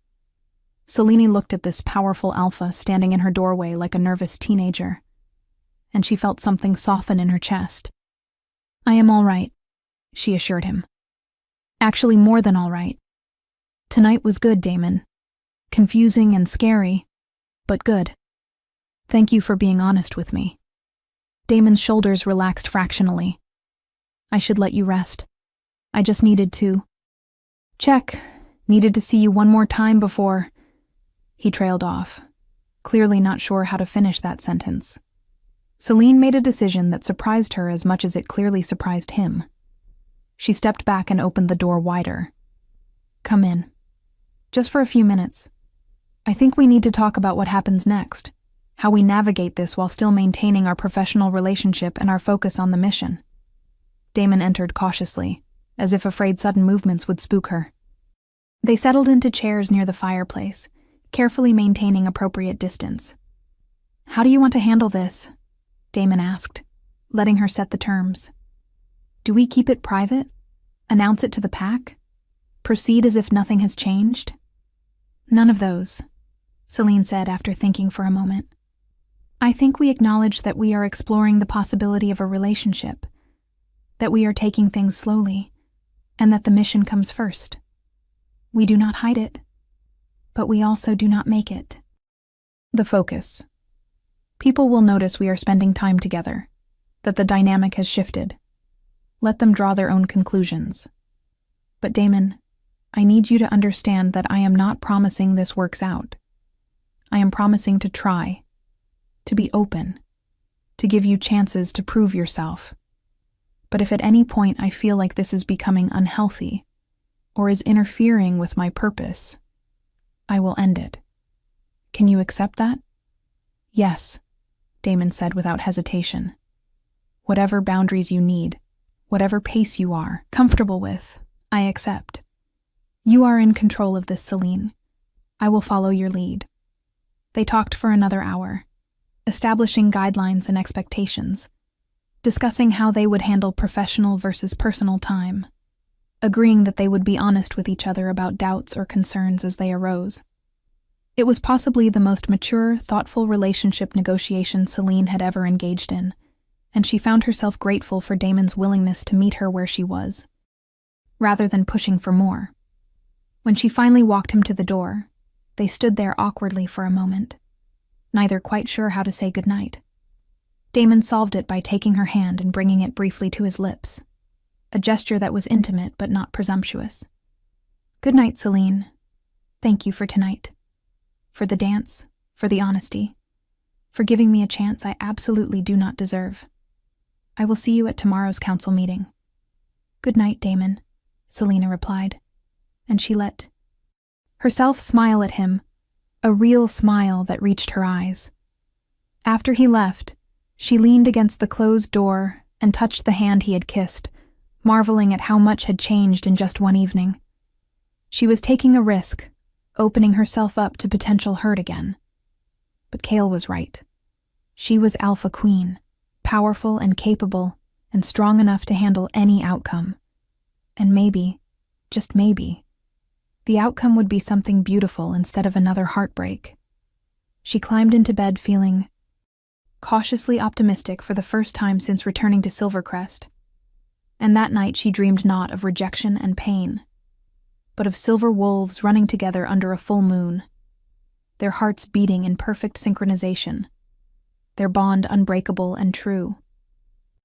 Selene looked at this powerful alpha standing in her doorway like a nervous teenager, and she felt something soften in her chest. "I am all right," she assured him. "Actually, more than all right. Tonight was good, Damon. Confusing and scary, but good. Thank you for being honest with me." Damon's shoulders relaxed fractionally. "I should let you rest. I just needed to check. Needed to see you one more time before..." He trailed off, clearly not sure how to finish that sentence. Selene made a decision that surprised her as much as it clearly surprised him. She stepped back and opened the door wider. "Come in. Just for a few minutes. I think we need to talk about what happens next, how we navigate this while still maintaining our professional relationship and our focus on the mission." Damon entered cautiously, as if afraid sudden movements would spook her. They settled into chairs near the fireplace, carefully maintaining appropriate distance. "How do you want to handle this?" Damon asked, letting her set the terms. "Do we keep it private? Announce it to the pack? Proceed as if nothing has changed?" "None of those," Selene said after thinking for a moment. "I think we acknowledge that we are exploring the possibility of a relationship, that we are taking things slowly, and that the mission comes first. We do not hide it, but we also do not make it." The focus. People will notice we are spending time together, that the dynamic has shifted. Let them draw their own conclusions. But Damon, I need you to understand that I am not promising this works out. I am promising to try, to be open, to give you chances to prove yourself. But if at any point I feel like this is becoming unhealthy, or is interfering with my purpose, I will end it. Can you accept that?" "Yes," Damon said without hesitation. "Whatever boundaries you need, whatever pace you are comfortable with, I accept. You are in control of this, Selene. I will follow your lead." They talked for another hour, establishing guidelines and expectations, discussing how they would handle professional versus personal time, agreeing that they would be honest with each other about doubts or concerns as they arose. It was possibly the most mature, thoughtful relationship negotiation Celine had ever engaged in, and she found herself grateful for Damon's willingness to meet her where she was, rather than pushing for more. When she finally walked him to the door, they stood there awkwardly for a moment, neither quite sure how to say goodnight. Damon solved it by taking her hand and bringing it briefly to his lips, a gesture that was intimate but not presumptuous. "Good night, Celine. Thank you for tonight. For the dance, for the honesty, for giving me a chance I absolutely do not deserve. I will see you at tomorrow's council meeting." "Good night, Damon," Selena replied, and she let herself smile at him, a real smile that reached her eyes. After he left, she leaned against the closed door and touched the hand he had kissed, marveling at how much had changed in just one evening. She was taking a risk, opening herself up to potential hurt again. But Cale was right. She was Alpha Queen, powerful and capable, and strong enough to handle any outcome. And maybe, just maybe, the outcome would be something beautiful instead of another heartbreak. She climbed into bed feeling cautiously optimistic for the first time since returning to Silvercrest. And that night she dreamed not of rejection and pain, but of silver wolves running together under a full moon, their hearts beating in perfect synchronization, their bond unbreakable and true.